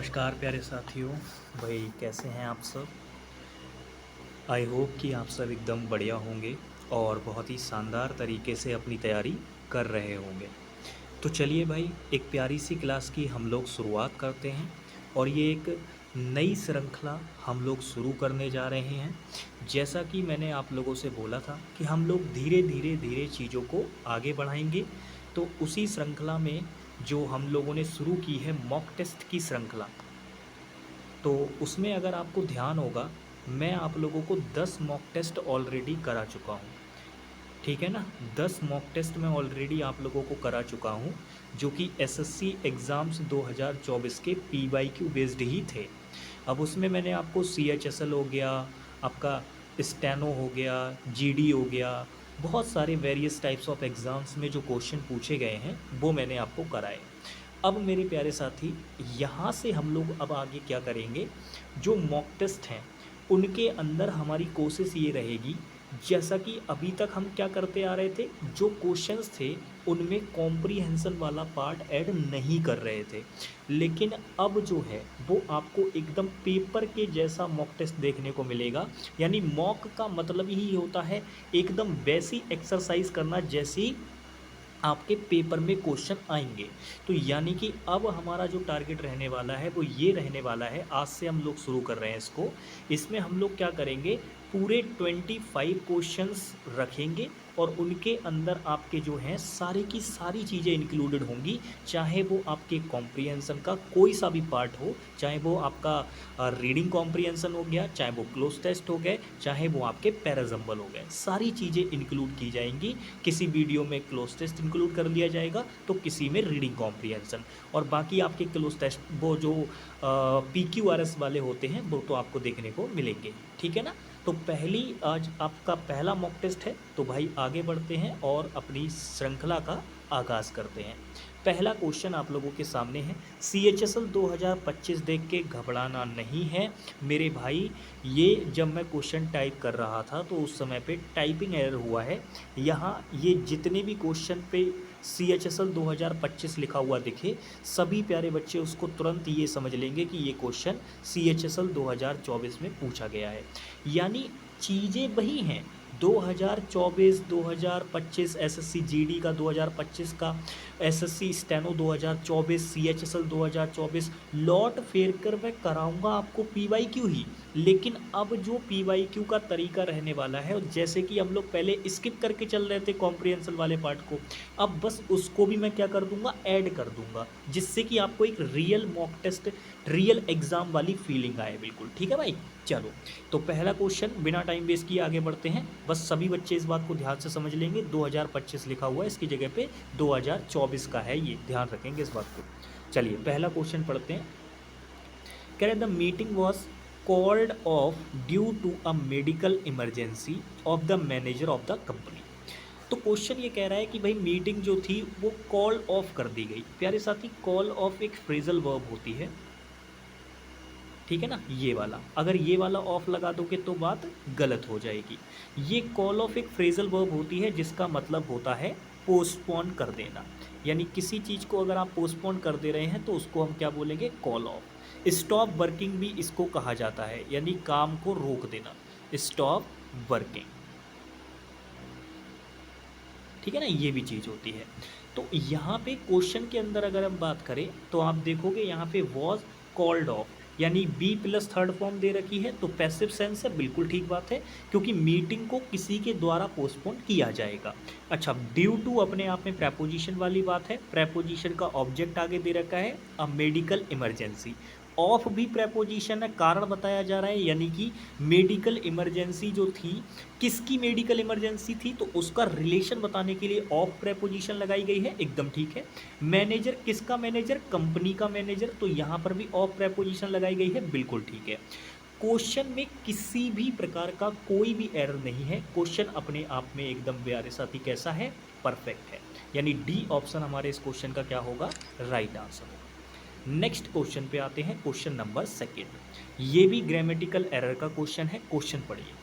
नमस्कार प्यारे साथियों। भाई कैसे हैं आप सब। आई होप कि आप सब एकदम बढ़िया होंगे और बहुत ही शानदार तरीके से अपनी तैयारी कर रहे होंगे। तो चलिए भाई, एक प्यारी सी क्लास की हम लोग शुरुआत करते हैं और ये एक नई श्रृंखला हम लोग शुरू करने जा रहे हैं। जैसा कि मैंने आप लोगों से बोला था कि हम लोग धीरे धीरे धीरे चीज़ों को आगे बढ़ाएंगे। तो उसी श्रृंखला में जो हम लोगों ने शुरू की है मॉक टेस्ट की श्रृंखला, तो उसमें अगर आपको ध्यान होगा, मैं आप लोगों को 10 मॉक टेस्ट ऑलरेडी करा चुका हूँ। ठीक है ना, 10 मॉक टेस्ट मैं ऑलरेडी आप लोगों को करा चुका हूँ, जो कि एसएससी एग्ज़ाम्स 2024 के पीवाईक्यू बेस्ड ही थे। अब उसमें मैंने आपको सीएचएसएल हो गया, आपका स्टेनो हो गया, जीडी हो गया, बहुत सारे वेरियस टाइप्स ऑफ एग्ज़ाम्स में जो क्वेश्चन पूछे गए हैं वो मैंने आपको कराए। अब मेरे प्यारे साथी, यहाँ से हम लोग अब आगे क्या करेंगे, जो मॉक टेस्ट हैं उनके अंदर हमारी कोशिश ये रहेगी, जैसा कि अभी तक हम क्या करते आ रहे थे, जो क्वेश्चंस थे उनमें कॉम्प्रीहेंशन वाला पार्ट ऐड नहीं कर रहे थे, लेकिन अब जो है वो आपको एकदम पेपर के जैसा मॉक टेस्ट देखने को मिलेगा। यानी मॉक का मतलब ही होता है एकदम वैसी एक्सरसाइज करना जैसी आपके पेपर में क्वेश्चन आएंगे। तो यानी कि अब हमारा जो टारगेट रहने वाला है वो ये रहने वाला है, आज से हम लोग शुरू कर रहे हैं इसको। इसमें हम लोग क्या करेंगे, पूरे 25 क्वेश्चंस रखेंगे और उनके अंदर आपके जो हैं सारी की सारी चीज़ें इंक्लूडेड होंगी, चाहे वो आपके कॉम्प्रिहेंशन का कोई सा भी पार्ट हो, चाहे वो आपका रीडिंग कॉम्प्रिहेंशन हो गया, चाहे वो क्लोज टेस्ट हो गए, चाहे वो आपके पैराजम्बल हो गए, सारी चीज़ें इंक्लूड की जाएंगी। किसी वीडियो में क्लोज टेस्ट इंक्लूड कर लिया जाएगा तो किसी में रीडिंग कॉम्प्रिहेंशन, और बाकी आपके क्लोज टेस्ट वो जो PQRS वाले होते हैं वो तो आपको देखने को मिलेंगे। ठीक है ना। तो पहली आज आपका पहला मॉक टेस्ट है, तो भाई आगे बढ़ते हैं और अपनी श्रृंखला का आगाज़ करते हैं। पहला क्वेश्चन आप लोगों के सामने है, CHSL 2025 देख के घबराना नहीं है मेरे भाई। ये जब मैं क्वेश्चन टाइप कर रहा था तो उस समय पे टाइपिंग एरर हुआ है। यहाँ ये जितने भी क्वेश्चन पे CHSL 2025 लिखा हुआ दिखे, सभी प्यारे बच्चे उसको तुरंत ये समझ लेंगे कि ये क्वेश्चन CHSL 2024 में पूछा गया है। यानी चीज़ें वही हैं, 2024 2025 एसएससी जीडी का 2025 का, एसएससी स्टेनो 2024, CHSL 2024 लौट फेर कर मैं कराऊंगा आपको पीवाईक्यू ही। लेकिन अब जो पीवाईक्यू का तरीका रहने वाला है, जैसे कि हम लोग पहले स्किप करके चल रहे थे कॉम्प्रिहेंशन वाले पार्ट को, अब बस उसको भी मैं क्या कर दूंगा, ऐड कर दूंगा, जिससे कि आपको एक real mock test, real exam वाली फीलिंग आए। बिल्कुल ठीक है भाई। चलो, तो पहला क्वेश्चन बिना टाइम वेस्ट किए आगे बढ़ते हैं। बस सभी बच्चे इस बात को ध्यान से समझ लेंगे, 2025 लिखा हुआ है, इसकी जगह पे 2024 का है, ये ध्यान रखेंगे इस बात को। चलिए पहला क्वेश्चन पढ़ते हैं। कह रहे the meeting was called off due to a medical emergency of the manager of the company. तो क्वेश्चन ये कह रहा है कि भाई मीटिंग जो थी वो कॉल ऑफ कर दी गई। प्यारे साथी, कॉल ऑफ एक फ्रेजल वर्ब होती है, ठीक है ना। ये वाला, अगर ये वाला ऑफ लगा दोगे तो बात गलत हो जाएगी। ये कॉल ऑफ एक फ्रेजल वर्ब होती है जिसका मतलब होता है पोस्टपोन कर देना। यानी किसी चीज़ को अगर आप पोस्टपोन कर दे रहे हैं तो उसको हम क्या बोलेंगे, कॉल ऑफ। स्टॉप वर्किंग भी इसको कहा जाता है, यानी काम को रोक देना, स्टॉप वर्किंग। ठीक है ना, ये भी चीज़ होती है। तो यहाँ पे क्वेश्चन के अंदर अगर हम बात करें तो आप देखोगे यहाँ पे वॉज कॉल्ड ऑफ, यानी बी प्लस थर्ड फॉर्म दे रखी है, तो पैसिव सेंस है, बिल्कुल ठीक बात है, क्योंकि मीटिंग को किसी के द्वारा पोस्टपोन किया जाएगा। अच्छा, ड्यू टू अपने आप में प्रेपोजिशन वाली बात है, प्रेपोजिशन का ऑब्जेक्ट आगे दे रखा है अ मेडिकल इमरजेंसी। ऑफ भी प्रेपोजिशन है, कारण बताया जा रहा है, यानी कि मेडिकल इमरजेंसी जो थी, किसकी मेडिकल इमरजेंसी थी, तो उसका रिलेशन बताने के लिए ऑफ प्रेपोजिशन लगाई गई है, एकदम ठीक है। मैनेजर, किसका मैनेजर, कंपनी का मैनेजर, तो यहाँ पर भी ऑफ प्रेपोजिशन लगाई गई है, बिल्कुल ठीक है। क्वेश्चन में किसी भी प्रकार का कोई भी एरर नहीं है, क्वेश्चन अपने आप में एकदम प्यारे साथी कैसा है, परफेक्ट है। यानी डी ऑप्शन हमारे इस क्वेश्चन का क्या होगा, राइट आंसर होगा। नेक्स्ट क्वेश्चन पे आते हैं, क्वेश्चन नंबर सेकेंड। ये भी ग्रामेटिकल एरर का क्वेश्चन है, क्वेश्चन पढ़िए।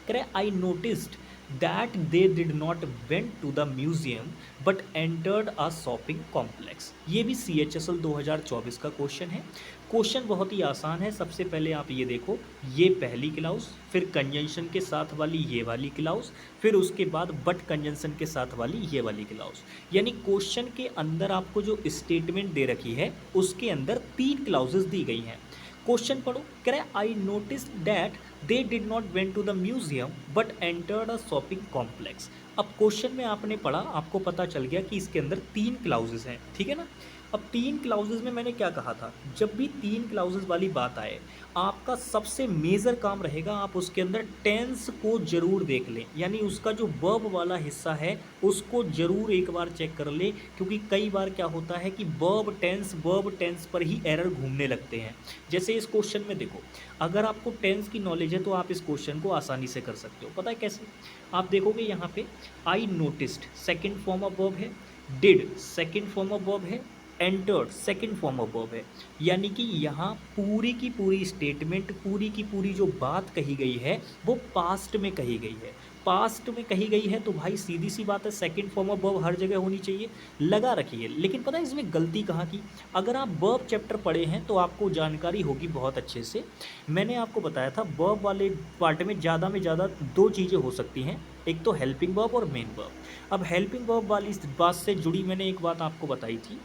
करें I noticed that they did not went to the museum but entered a shopping complex. ये भी CHSL 2024 का क्वेश्चन है। क्वेश्चन बहुत ही आसान है। सबसे पहले आप ये देखो, ये पहली क्लाउज, फिर कंजंक्शन के साथ वाली ये वाली क्लाउज, फिर उसके बाद बट कंजंक्शन के साथ वाली ये वाली क्लाउज। यानी क्वेश्चन के अंदर आपको जो स्टेटमेंट दे रखी है उसके अंदर 3 क्लाउजेस दी गई हैं। क्वेश्चन पढ़ो, कह रहा है I notice that they did not went to the museum but entered a shopping complex. अब क्वेश्चन में आपने पढ़ा, आपको पता चल गया कि इसके अंदर 3 क्लाउजेस हैं, ठीक है ना। अब 3 क्लाउजेस में मैंने क्या कहा था, जब भी 3 क्लाउजेस वाली बात आए, आपका सबसे मेजर काम रहेगा आप उसके अंदर टेंस को जरूर देख लें, यानी उसका जो वर्ब वाला हिस्सा है उसको जरूर एक बार चेक कर लें, क्योंकि कई बार क्या होता है कि वर्ब टेंस पर ही एरर घूमने लगते हैं। जैसे इस क्वेश्चन में देखो, अगर आपको टेंस की नॉलेज है तो आप इस क्वेश्चन को आसानी से कर सकते हो। पता है कैसे? आप देखोगे यहाँ पे I noticed second form of verb है, did second form of verb है, entered second form of verb है। यानी कि यहाँ पूरी की पूरी स्टेटमेंट, पूरी की पूरी जो बात कही गई है वो पास्ट में कही गई है। पास्ट में कही गई है तो भाई सीधी सी बात है सेकंड फॉर्म ऑफ वर्ब हर जगह होनी चाहिए, लगा रखिए। लेकिन पता है इसमें गलती कहाँ की? अगर आप वर्ब चैप्टर पढ़े हैं तो आपको जानकारी होगी बहुत अच्छे से। मैंने आपको बताया था वर्ब वाले पार्ट में ज़्यादा 2 चीज़ें हो सकती हैं, एक तो हेल्पिंग वर्ब और मेन वर्ब। अब हेल्पिंग वर्ब वाली इस बात से जुड़ी मैंने एक बात आपको बताई थी,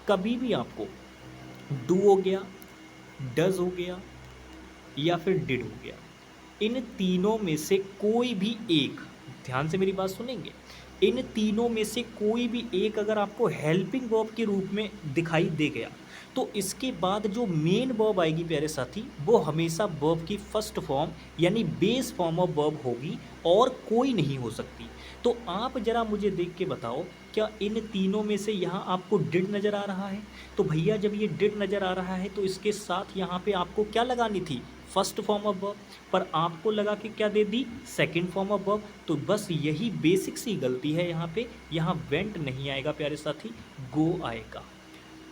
कभी भी आपको डू हो गया, डज हो गया या फिर डिड हो गया, इन तीनों में से कोई भी एक, ध्यान से मेरी बात सुनेंगे, इन तीनों में से कोई भी एक अगर आपको हेल्पिंग वर्ब के रूप में दिखाई दे गया तो इसके बाद जो मेन वर्ब आएगी प्यारे साथी, वो हमेशा वर्ब की फर्स्ट फॉर्म यानी बेस फॉर्म ऑफ वर्ब होगी और कोई नहीं हो सकती। तो आप जरा मुझे देख के बताओ, क्या इन तीनों में से यहाँ आपको डिड नज़र आ रहा है? तो भैया जब ये डिड नज़र आ रहा है तो इसके साथ यहाँ पे आपको क्या लगानी थी? फर्स्ट फॉर्म ऑफ वर्ब, पर आपको लगा के क्या दे दी? Second form of verb. तो बस यही बेसिक सी गलती है यहाँ पे, यहाँ वेंट नहीं आएगा प्यारे साथी, गो आएगा,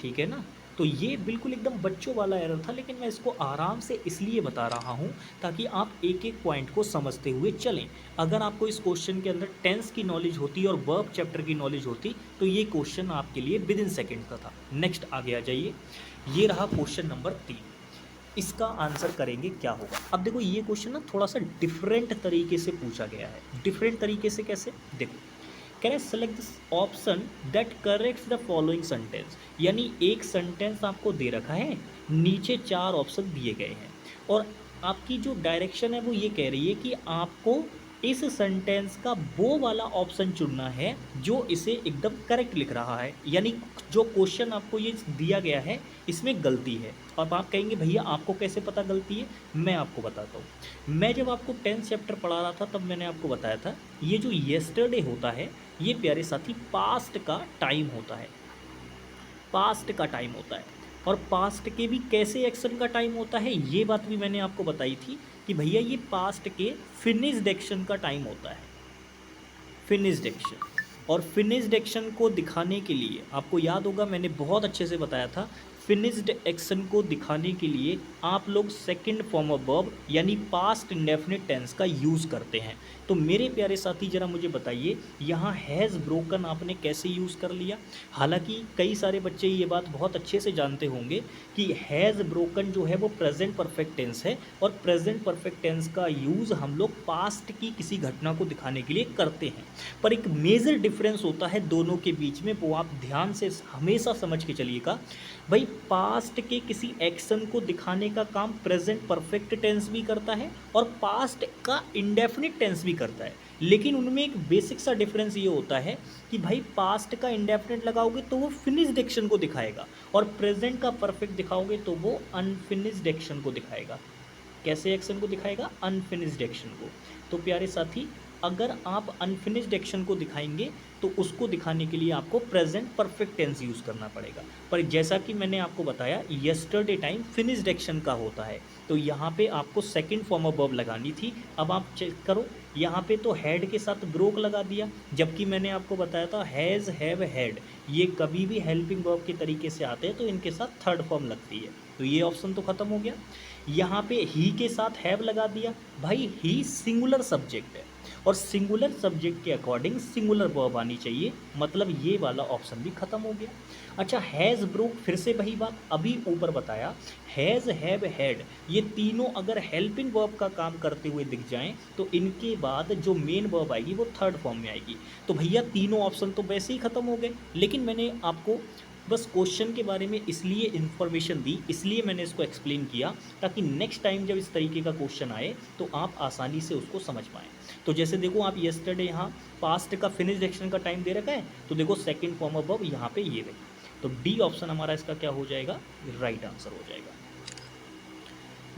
ठीक है ना। तो ये बिल्कुल एकदम बच्चों वाला एरर था, लेकिन मैं इसको आराम से इसलिए बता रहा हूँ ताकि आप एक एक पॉइंट को समझते हुए चलें। अगर आपको इस क्वेश्चन के अंदर टेंस की नॉलेज होती और वर्ब चैप्टर की नॉलेज होती तो ये क्वेश्चन आपके लिए विद इन सेकेंड का था। नेक्स्ट आगे आ जाइए, ये रहा क्वेश्चन नंबर 3। इसका आंसर करेंगे क्या होगा। अब देखो ये क्वेश्चन ना थोड़ा सा डिफरेंट तरीके से पूछा गया है। डिफरेंट तरीके से कैसे? देखो, can I select this option that corrects the following sentence. यानी एक सेंटेंस आपको दे रखा है, नीचे 4 ऑप्शन दिए गए हैं और आपकी जो डायरेक्शन है वो ये कह रही है कि आपको इस सेंटेंस का वो वाला ऑप्शन चुनना है जो इसे एकदम करेक्ट लिख रहा है। यानी जो क्वेश्चन आपको ये दिया गया है इसमें गलती है। अब आप कहेंगे भैया आपको कैसे पता गलती है? मैं आपको बताता हूँ। मैं जब आपको 10th चैप्टर पढ़ा रहा था तब मैंने आपको बताया था ये जो येस्टरडे होता है ये प्यारे साथी पास्ट का टाइम होता है, पास्ट का टाइम होता है। और पास्ट के भी कैसे एक्शन का टाइम होता है ये बात भी मैंने आपको बताई थी कि भैया ये पास्ट के फिनिश्ड एक्शन का टाइम होता है, फिनिश्ड एक्शन। और फिनिश्ड एक्शन को दिखाने के लिए आपको याद होगा मैंने बहुत अच्छे से बताया था, फिनिश्ड एक्शन को दिखाने के लिए आप लोग सेकंड फॉर्म ऑफ वर्ब यानी पास्ट इंडेफिनिट टेंस का यूज़ करते हैं। तो मेरे प्यारे साथी ज़रा मुझे बताइए यहाँ हैज़ ब्रोकन आपने कैसे यूज़ कर लिया? हालांकि कई सारे बच्चे ये बात बहुत अच्छे से जानते होंगे कि हैज़ ब्रोकन जो है वो प्रेजेंट परफेक्ट टेंस है और प्रेजेंट परफेक्ट टेंस का यूज़ हम लोग पास्ट की किसी घटना को दिखाने के लिए करते हैं। पर एक मेजर डिफरेंस होता है दोनों के बीच में, वो आप ध्यान से हमेशा समझ के चलिएगा। भाई पास्ट के किसी एक्शन को दिखाने का काम प्रेजेंट परफेक्ट टेंस भी करता है और पास्ट का इंडेफिनिट टेंस भी करता है, लेकिन उनमें एक बेसिक सा डिफरेंस ये होता है कि भाई पास्ट का इंडेफिनिट लगाओगे तो वो फिनिश्ड एक्शन को दिखाएगा और प्रेजेंट का परफेक्ट दिखाओगे तो वो अनफिनिश्ड एक्शन को दिखाएगा। कैसे एक्शन को दिखाएगा? अनफिनिश्ड एक्शन को। तो प्यारे साथी अगर आप अनफिनिश्ड एक्शन को दिखाएंगे तो उसको दिखाने के लिए आपको प्रेजेंट परफेक्ट टेंस यूज़ करना पड़ेगा। पर जैसा कि मैंने आपको बताया यस्टरडे टाइम फिनिश्ड एक्शन का होता है, तो यहाँ पे आपको सेकंड फॉर्म ऑफ वर्ब लगानी थी। अब आप चेक करो, यहाँ पे तो हैड के साथ ब्रोक लगा दिया, जबकि मैंने आपको बताया था हैज़ हैव हैड ये कभी भी हेल्पिंग वर्ब के तरीके से आते हैं तो इनके साथ थर्ड फॉर्म लगती है, तो ये ऑप्शन तो ख़त्म हो गया। यहाँ पे ही के साथ हैव लगा दिया, भाई ही सिंगुलर सब्जेक्ट है और सिंगुलर सब्जेक्ट के अकॉर्डिंग सिंगुलर वर्ब आनी चाहिए, मतलब ये वाला ऑप्शन भी खत्म हो गया। अच्छा, हैज़ ब्रोक, फिर से वही बात अभी ऊपर बताया, हैज़ हैव हैड ये तीनों अगर हेल्पिंग वर्ब का काम करते हुए दिख जाएं तो इनके बाद जो मेन वर्ब आएगी वो थर्ड फॉर्म में आएगी। तो भैया तीनों ऑप्शन तो वैसे ही खत्म हो गए, लेकिन मैंने आपको बस क्वेश्चन के बारे में इसलिए इन्फॉर्मेशन दी, इसलिए मैंने इसको एक्सप्लेन किया ताकि नेक्स्ट टाइम जब इस तरीके का क्वेश्चन आए तो आप आसानी से उसको समझ पाएँ। तो जैसे देखो, आप यस्टरडे यहाँ पास्ट का फिनिश्ड एक्शन का टाइम दे रखा है, तो देखो सेकंड फॉर्म ऑफ वर्ब यहाँ पे ये रही, तो डी ऑप्शन हमारा इसका क्या हो जाएगा, राइट आंसर हो जाएगा।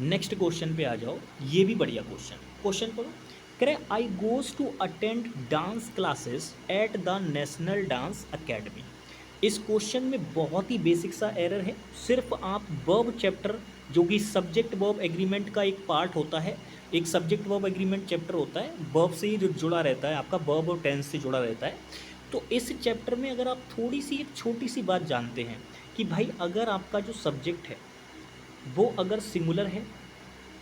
नेक्स्ट क्वेश्चन पे आ जाओ, ये भी बढ़िया क्वेश्चन पढ़ो। कह I goes to attend dance classes at the national dance academy. इस क्वेश्चन में बहुत ही बेसिक सा एरर है, सिर्फ आप वर्ब चैप्टर जो कि सब्जेक्ट वर्ब एग्रीमेंट का एक पार्ट होता है, एक सब्जेक्ट वर्ब एग्रीमेंट चैप्टर होता है, वर्ब से ही जो जुड़ा रहता है आपका, वर्ब और टेंस से जुड़ा रहता है। तो इस चैप्टर में अगर आप थोड़ी सी एक छोटी सी बात जानते हैं कि भाई अगर आपका जो सब्जेक्ट है वो अगर सिंगुलर है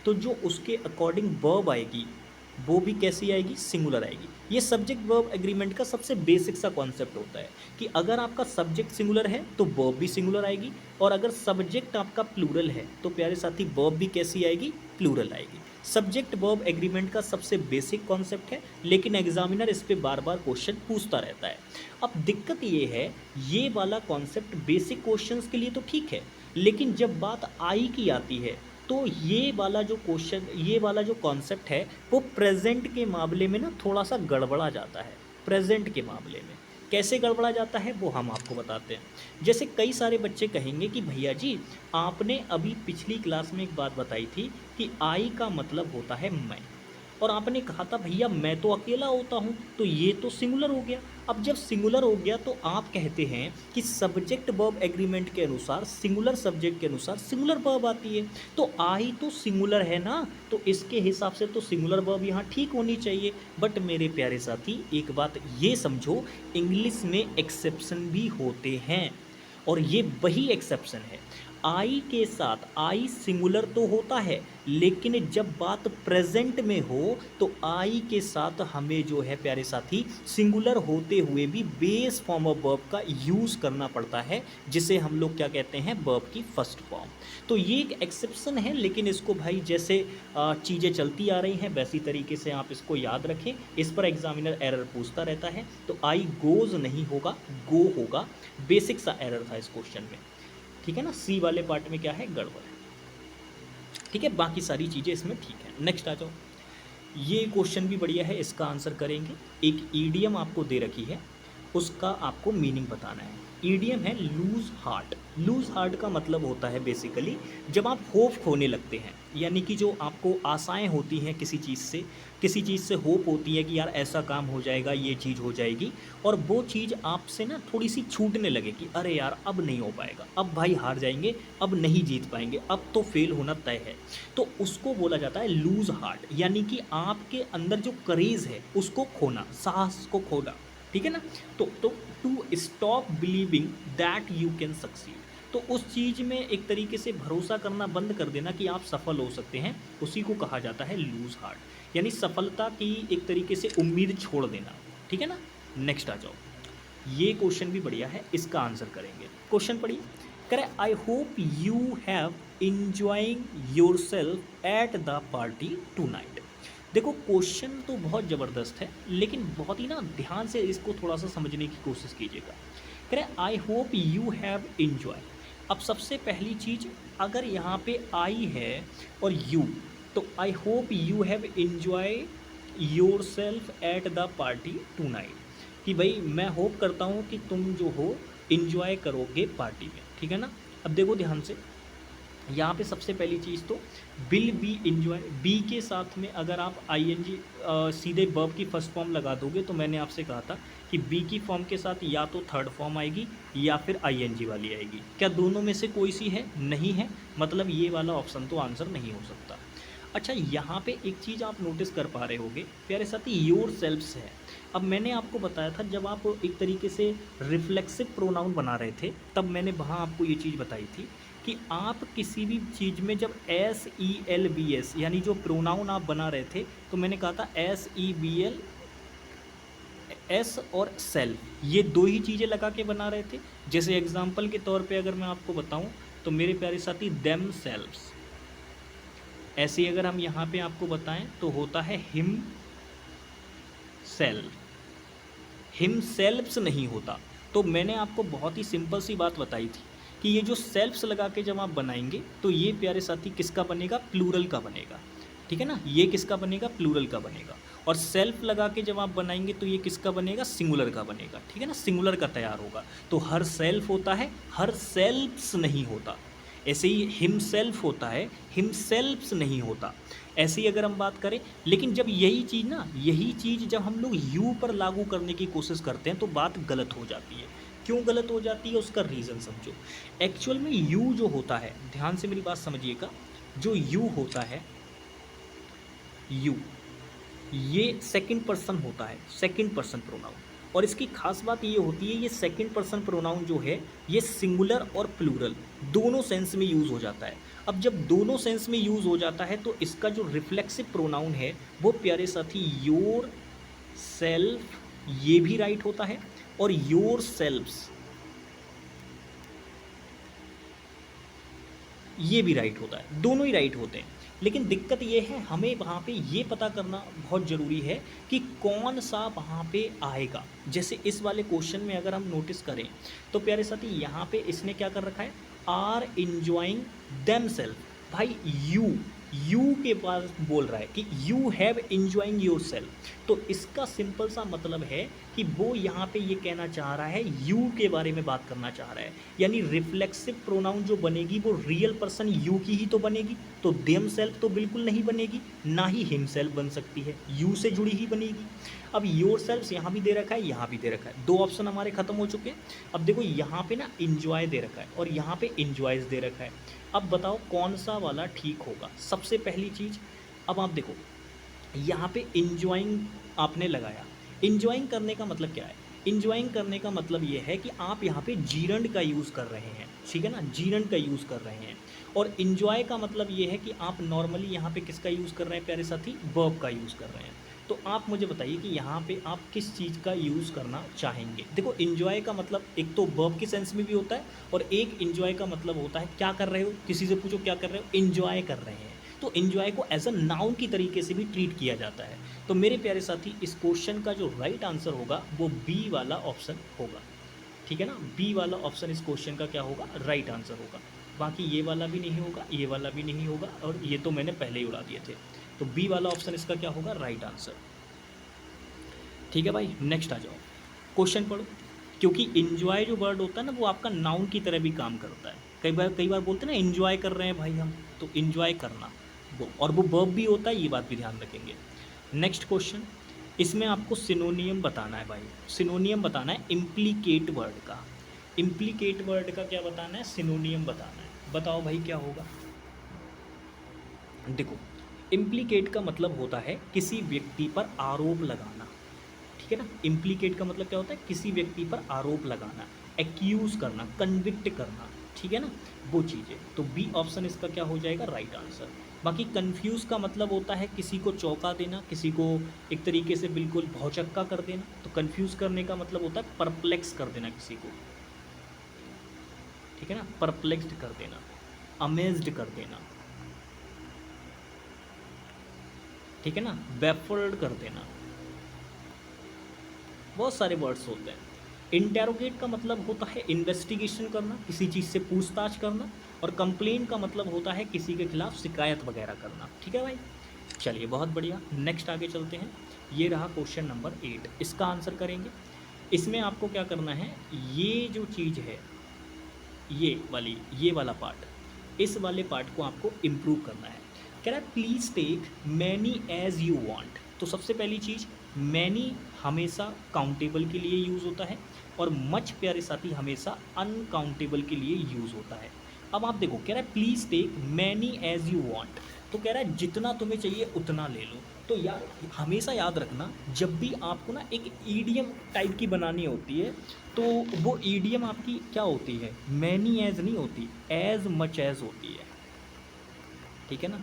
तो जो उसके अकॉर्डिंग वर्ब आएगी वो भी कैसी आएगी, सिंगुलर आएगी। ये सब्जेक्ट वर्ब एग्रीमेंट का सबसे बेसिक सा कॉन्सेप्ट होता है कि अगर आपका सब्जेक्ट सिंगुलर है तो वर्ब भी सिंगुलर आएगी, और अगर सब्जेक्ट आपका प्लूरल है तो प्यारे साथी वर्ब भी कैसी आएगी, प्लूरल आएगी। सब्जेक्ट वर्ब एग्रीमेंट का सबसे बेसिक कॉन्सेप्ट है, लेकिन एग्जामिनर इस पर बार बार क्वेश्चन पूछता रहता है। अब दिक्कत ये है, ये वाला कॉन्सेप्ट बेसिक क्वेश्चंस के लिए तो ठीक है, लेकिन जब बात आई की आती है तो ये वाला जो क्वेश्चन, ये वाला जो कॉन्सेप्ट है वो प्रेजेंट के मामले में ना थोड़ा सा गड़बड़ा जाता है। प्रेजेंट के मामले में कैसे गड़बड़ा जाता है वो हम आपको बताते हैं। जैसे कई सारे बच्चे कहेंगे कि भैया जी आपने अभी पिछली क्लास में एक बात बताई थी कि आई का मतलब होता है मैं, और आपने कहा था भैया मैं तो अकेला होता हूँ, तो ये तो सिंगुलर हो गया। अब जब सिंगुलर हो गया तो आप कहते हैं कि सब्जेक्ट वर्ब एग्रीमेंट के अनुसार सिंगुलर सब्जेक्ट के अनुसार सिंगुलर वर्ब आती है, तो आई तो सिंगुलर है ना, तो इसके हिसाब से तो सिंगुलर वर्ब यहाँ ठीक होनी चाहिए। बट मेरे प्यारे साथी एक बात ये समझो, इंग्लिश में एक्सेप्शन भी होते हैं, और ये वही एक्सेप्शन है। आई के साथ आई सिंगुलर तो होता है, लेकिन जब बात प्रेजेंट में हो तो आई के साथ हमें जो है प्यारे साथी सिंगुलर होते हुए भी बेस फॉर्म ऑफ वर्ब का यूज़ करना पड़ता है, जिसे हम लोग क्या कहते हैं, वर्ब की फर्स्ट फॉर्म। तो ये एक एक्सेप्शन है, लेकिन इसको भाई जैसे चीज़ें चलती आ रही हैं वैसी तरीके से आप इसको याद रखें। इस पर एग्जामिनर एरर पूछता रहता है, तो आई गोज नहीं होगा, गो होगा। बेसिक सा एरर था इस क्वेश्चन में, ठीक है ना। सी वाले पार्ट में क्या है, गड़बड़ है, ठीक है। बाकी सारी चीज़ें इसमें ठीक है। नेक्स्ट आ जाओ, ये क्वेश्चन भी बढ़िया है, इसका आंसर करेंगे। एक ईडियम आपको दे रखी है, उसका आपको मीनिंग बताना है। ईडियम है लूज हार्ट। लूज हार्ट का मतलब होता है बेसिकली जब आप होप खोने लगते हैं, यानी कि जो आपको आशाएं होती हैं किसी चीज़ से होप होती है कि यार ऐसा काम हो जाएगा, ये चीज़ हो जाएगी, और वो चीज़ आपसे ना थोड़ी सी छूटने लगे कि अरे यार अब नहीं हो पाएगा, अब भाई हार जाएंगे, अब नहीं जीत पाएंगे, अब तो फेल होना तय है, तो उसको बोला जाता है लूज हार्ट। यानी कि आपके अंदर जो करेज है उसको खोना, साहस को खोना, ठीक है ना। तो to stop believing that you can succeed, तो उस चीज़ में एक तरीके से भरोसा करना बंद कर देना कि आप सफल हो सकते हैं, उसी को कहा जाता है लूज हार्ट, यानी सफलता की एक तरीके से उम्मीद छोड़ देना, ठीक है ना। नेक्स्ट आ जाओ, ये क्वेश्चन भी बढ़िया है, इसका आंसर करेंगे। क्वेश्चन पढ़िए, करें I hope you have enjoying yourself at the party tonight. देखो क्वेश्चन तो बहुत ज़बरदस्त है, लेकिन बहुत ही ना ध्यान से इसको थोड़ा सा समझने की कोशिश कीजिएगा। करें I hope you have enjoy. अब सबसे पहली चीज़, अगर यहाँ पे आई है और यू, तो I hope you have enjoy yourself at the party tonight, कि भाई मैं होप करता हूँ कि तुम जो हो इंजॉय करोगे पार्टी में, ठीक है ना। अब देखो ध्यान से, यहाँ पे सबसे पहली चीज़ तो विल बी इंजॉय, बी के साथ में अगर आप आईएनजी सीधे वर्ब की फर्स्ट फॉर्म लगा दोगे तो मैंने आपसे कहा था कि बी की फॉर्म के साथ या तो थर्ड फॉर्म आएगी या फिर आईएनजी वाली आएगी। क्या दोनों में से कोई सी है? नहीं है, मतलब ये वाला ऑप्शन तो आंसर नहीं हो सकता। अच्छा, यहाँ पे एक चीज़ आप नोटिस कर पा रहे होगे प्यारे साथी, योर सेल्फ्स है। अब मैंने आपको बताया था जब आप एक तरीके से रिफ्लेक्सिव प्रोनाउन बना रहे थे तब मैंने वहाँ आपको ये चीज़ बताई थी कि आप किसी भी चीज़ में जब SELBS यानी जो प्रोनाउन आप बना रहे थे तो मैंने कहा था SEBLS और सेल्फ, ये दो ही चीज़ें लगा के बना रहे थे। जैसे एग्जाम्पल के तौर पे अगर मैं आपको बताऊं तो मेरे प्यारे साथी देम सेल्व्स, ऐसे अगर हम यहाँ पे आपको बताएं तो होता है हिम सेल्फ, हिम सेल्फ्स नहीं होता। तो मैंने आपको बहुत ही सिंपल सी बात बताई थी कि ये जो सेल्फ्स लगा के जब आप बनाएंगे तो ये प्यारे साथी किसका बनेगा? प्लूरल का बनेगा, ठीक है ना। ये किसका बनेगा? प्लूरल का बनेगा। और सेल्फ लगा के जब आप बनाएंगे तो ये किसका बनेगा? सिंगुलर का बनेगा, ठीक है ना, सिंगुलर का तैयार होगा। तो हर सेल्फ होता है, हर सेल्फ्स नहीं होता। ऐसे ही हिमसेल्फ होता है, हिमसेल्फ्स नहीं होता। ऐसे ही अगर हम बात करें, लेकिन जब यही चीज़ जब हम लोग यू पर लागू करने की कोशिश करते हैं तो बात गलत हो जाती है। क्यों गलत हो जाती है? उसका रीज़न समझो। एक्चुअल में यू जो होता है, ध्यान से मेरी बात समझिएगा, जो यू होता है, यू ये सेकंड पर्सन होता है, सेकंड पर्सन प्रोनाउन। और इसकी खास बात ये होती है, ये सेकंड पर्सन प्रोनाउन जो है ये सिंगुलर और प्लूरल दोनों सेंस में यूज़ हो जाता है। अब जब दोनों सेंस में यूज़ हो जाता है तो इसका जो रिफ्लेक्सिव प्रोनाउन है वो प्यारे साथी योर सेल्फ, ये भी राइट होता है, और योर सेल्फ्स ये भी राइट होता है, दोनों ही राइट होते हैं। लेकिन दिक्कत ये है, हमें वहाँ पे ये पता करना बहुत ज़रूरी है कि कौन सा वहाँ पे आएगा। जैसे इस वाले क्वेश्चन में अगर हम नोटिस करें तो प्यारे साथी यहाँ पे इसने क्या कर रखा है? Are enjoying themself. भाई यू के पास बोल रहा है कि you have enjoying yourself, तो इसका सिंपल सा मतलब है कि वो यहाँ पे ये कहना चाह रहा है, यू के बारे में बात करना चाह रहा है। यानी रिफ्लेक्सिव प्रोनाउन जो बनेगी वो रियल पर्सन यू की ही तो बनेगी, तो देम सेल्फ तो बिल्कुल नहीं बनेगी, ना ही हिम सेल्फ बन सकती है, यू से जुड़ी ही बनेगी। अब योर सेल्फ यहाँ भी दे रखा है, यहाँ भी दे रखा है, दो ऑप्शन हमारे खत्म हो चुके हैं। अब देखो यहाँ पे ना इंजॉय दे रखा है और यहाँ पे इंजॉयज दे रखा है। अब बताओ कौन सा वाला ठीक होगा? सबसे पहली चीज़, अब आप देखो यहाँ पे इंजॉइंग आपने लगाया, इंजॉइंग करने का मतलब क्या है? इंजॉइंग करने का मतलब ये है कि आप यहाँ पे जीरंड का यूज़ कर रहे हैं, ठीक है ना, जीरंड का यूज़ कर रहे हैं। और इंजॉय का मतलब ये है कि आप नॉर्मली यहाँ पे किसका यूज़ कर रहे हैं प्यारे साथी? वर्ब का यूज़ कर रहे हैं। तो आप मुझे बताइए कि यहाँ पे आप किस चीज़ का यूज़ करना चाहेंगे? देखो इंजॉय का मतलब एक तो वर्ब के सेंस में भी होता है और एक इंजॉय का मतलब होता है क्या कर रहे हो, किसी से पूछो क्या कर रहे हो, इंजॉय कर रहे हैं। तो इंजॉय को एज अ नाउन की तरीके से भी ट्रीट किया जाता है। तो मेरे प्यारे साथी इस क्वेश्चन का जो राइट आंसर होगा वो बी वाला ऑप्शन होगा, ठीक है ना। बी वाला ऑप्शन इस क्वेश्चन का क्या होगा? राइट आंसर होगा। बाकी ये वाला भी नहीं होगा, ये वाला भी नहीं होगा, और ये तो मैंने पहले ही उड़ा दिए थे। तो बी वाला ऑप्शन इसका क्या होगा? Right answer. ठीक है भाई, नेक्स्ट आ जाओ, क्वेश्चन पढ़ो। क्योंकि इन्जॉय जो वर्ड होता है ना वो आपका नाउन की तरह भी काम करता है। कई बार बोलते हैं ना इन्जॉय कर रहे हैं भाई हम, तो इन्जॉय करना वो, और वो वर्ब भी होता है, ये बात भी ध्यान रखेंगे। नेक्स्ट क्वेश्चन, इसमें आपको सिनोनियम बताना है भाई, सिनोनियम बताना है इम्प्लीकेट वर्ड का। इम्प्लीकेट वर्ड का क्या बताना है? सिनोनियम बताना है। बताओ भाई क्या होगा? देखो इम्प्लीकेट का मतलब होता है किसी व्यक्ति पर आरोप लगाना, ठीक है ना। इम्प्लीकेट का मतलब क्या होता है? किसी व्यक्ति पर आरोप लगाना, एक्यूज करना, कन्विक्ट करना, ठीक है ना, वो चीज़ें। तो बी ऑप्शन इसका क्या हो जाएगा? Right answer. बाकी कंफ्यूज का मतलब होता है किसी को चौंका देना, किसी को एक तरीके से बिल्कुल भौचक्का कर देना। तो कंफ्यूज करने का मतलब होता है परप्लेक्स कर देना किसी को, ठीक है ना, परप्लेक्स्ड कर देना, अमेज्ड कर देना, ठीक है ना, बैफल्ड कर देना। बहुत सारे वर्ड्स होते हैं। इंटेरोगेट का मतलब होता है इन्वेस्टिगेशन करना, किसी चीज़ से पूछताछ करना। और कंप्लेन का मतलब होता है किसी के खिलाफ शिकायत वगैरह करना, ठीक है भाई। चलिए बहुत बढ़िया, नेक्स्ट आगे चलते हैं। ये रहा क्वेश्चन नंबर 8, इसका आंसर करेंगे। इसमें आपको क्या करना है, ये जो चीज़ है, ये वाला पार्ट, इस वाले पार्ट को आपको इम्प्रूव करना है। कह रहा है please take many as you want. तो सबसे पहली चीज़, मैनी हमेशा काउंटेबल के लिए यूज़ होता है और मच प्यारे साथी हमेशा अनकाउंटेबल के लिए यूज़ होता है। अब आप देखो, कह रहा है please take many as you want, तो कह रहा है जितना तुम्हें चाहिए उतना ले लो। तो यार हमेशा याद रखना, जब भी आपको ना एक ईडियम टाइप की बनानी होती है तो वो ईडियम आपकी क्या होती है, मैनी एज नहीं होती, एज मच एज होती है। ठीक है ना,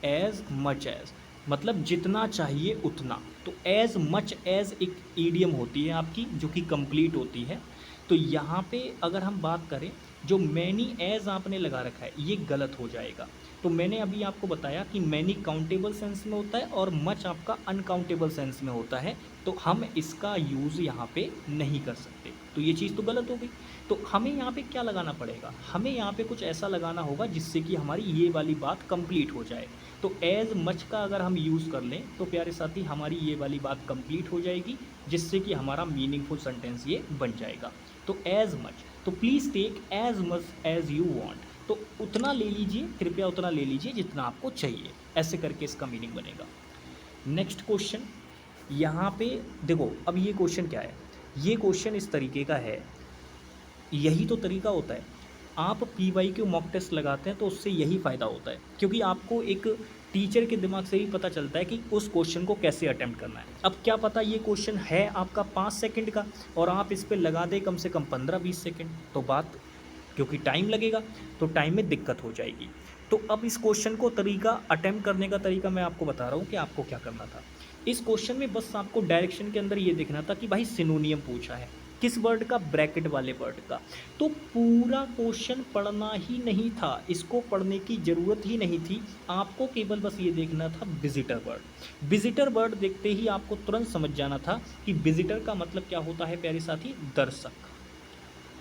एज मच एज मतलब जितना चाहिए उतना। तो एज मच एज एक ईडियम होती है आपकी जो कि कंप्लीट होती है। तो यहाँ पे अगर हम बात करें, जो मैनी एज आपने लगा रखा है ये गलत हो जाएगा। तो मैंने अभी आपको बताया कि मैनी काउंटेबल सेंस में होता है और मच आपका अनकाउंटेबल सेंस में होता है, तो हम इसका यूज़ यहाँ पे नहीं कर सकते। तो ये चीज़ तो गलत हो गई। तो हमें यहाँ पे क्या लगाना पड़ेगा, हमें यहाँ पे कुछ ऐसा लगाना होगा जिससे कि हमारी ये वाली बात कंप्लीट हो जाए। तो एज़ मच का अगर हम यूज़ कर लें तो प्यारे साथी हमारी ये वाली बात कंप्लीट हो जाएगी, जिससे कि हमारा मीनिंगफुल सेंटेंस ये बन जाएगा। तो एज़ मच, तो please take as much as you want, तो उतना ले लीजिए, कृपया उतना ले लीजिए जितना आपको चाहिए। ऐसे करके इसका मीनिंग बनेगा। नेक्स्ट क्वेश्चन, यहाँ पे देखो, अब ये क्वेश्चन क्या है, ये क्वेश्चन इस तरीके का है, यही तो तरीका होता है, आप PYQ मॉक टेस्ट लगाते हैं तो उससे यही फ़ायदा होता है, क्योंकि आपको एक टीचर के दिमाग से ही पता चलता है कि उस क्वेश्चन को कैसे अटेम्प्ट करना है। अब क्या पता ये क्वेश्चन है आपका 5 सेकंड का और आप इस पर लगा दें कम से कम 15-20 सेकंड, तो बात, क्योंकि टाइम लगेगा तो टाइम में दिक्कत हो जाएगी। तो अब इस क्वेश्चन को तरीका, अटेम्प्ट करने का तरीका मैं आपको बता रहा हूँ कि आपको क्या करना था। इस क्वेश्चन में बस आपको डायरेक्शन के अंदर ये देखना था कि भाई सिनोनियम पूछा है किस वर्ड का, ब्रैकेट वाले वर्ड का। तो पूरा क्वेश्चन पढ़ना ही नहीं था, इसको पढ़ने की ज़रूरत ही नहीं थी, आपको केवल बस ये देखना था विजिटर वर्ड। विजिटर वर्ड देखते ही आपको तुरंत समझ जाना था कि विजिटर का मतलब क्या होता है प्यारे साथी, दर्शक।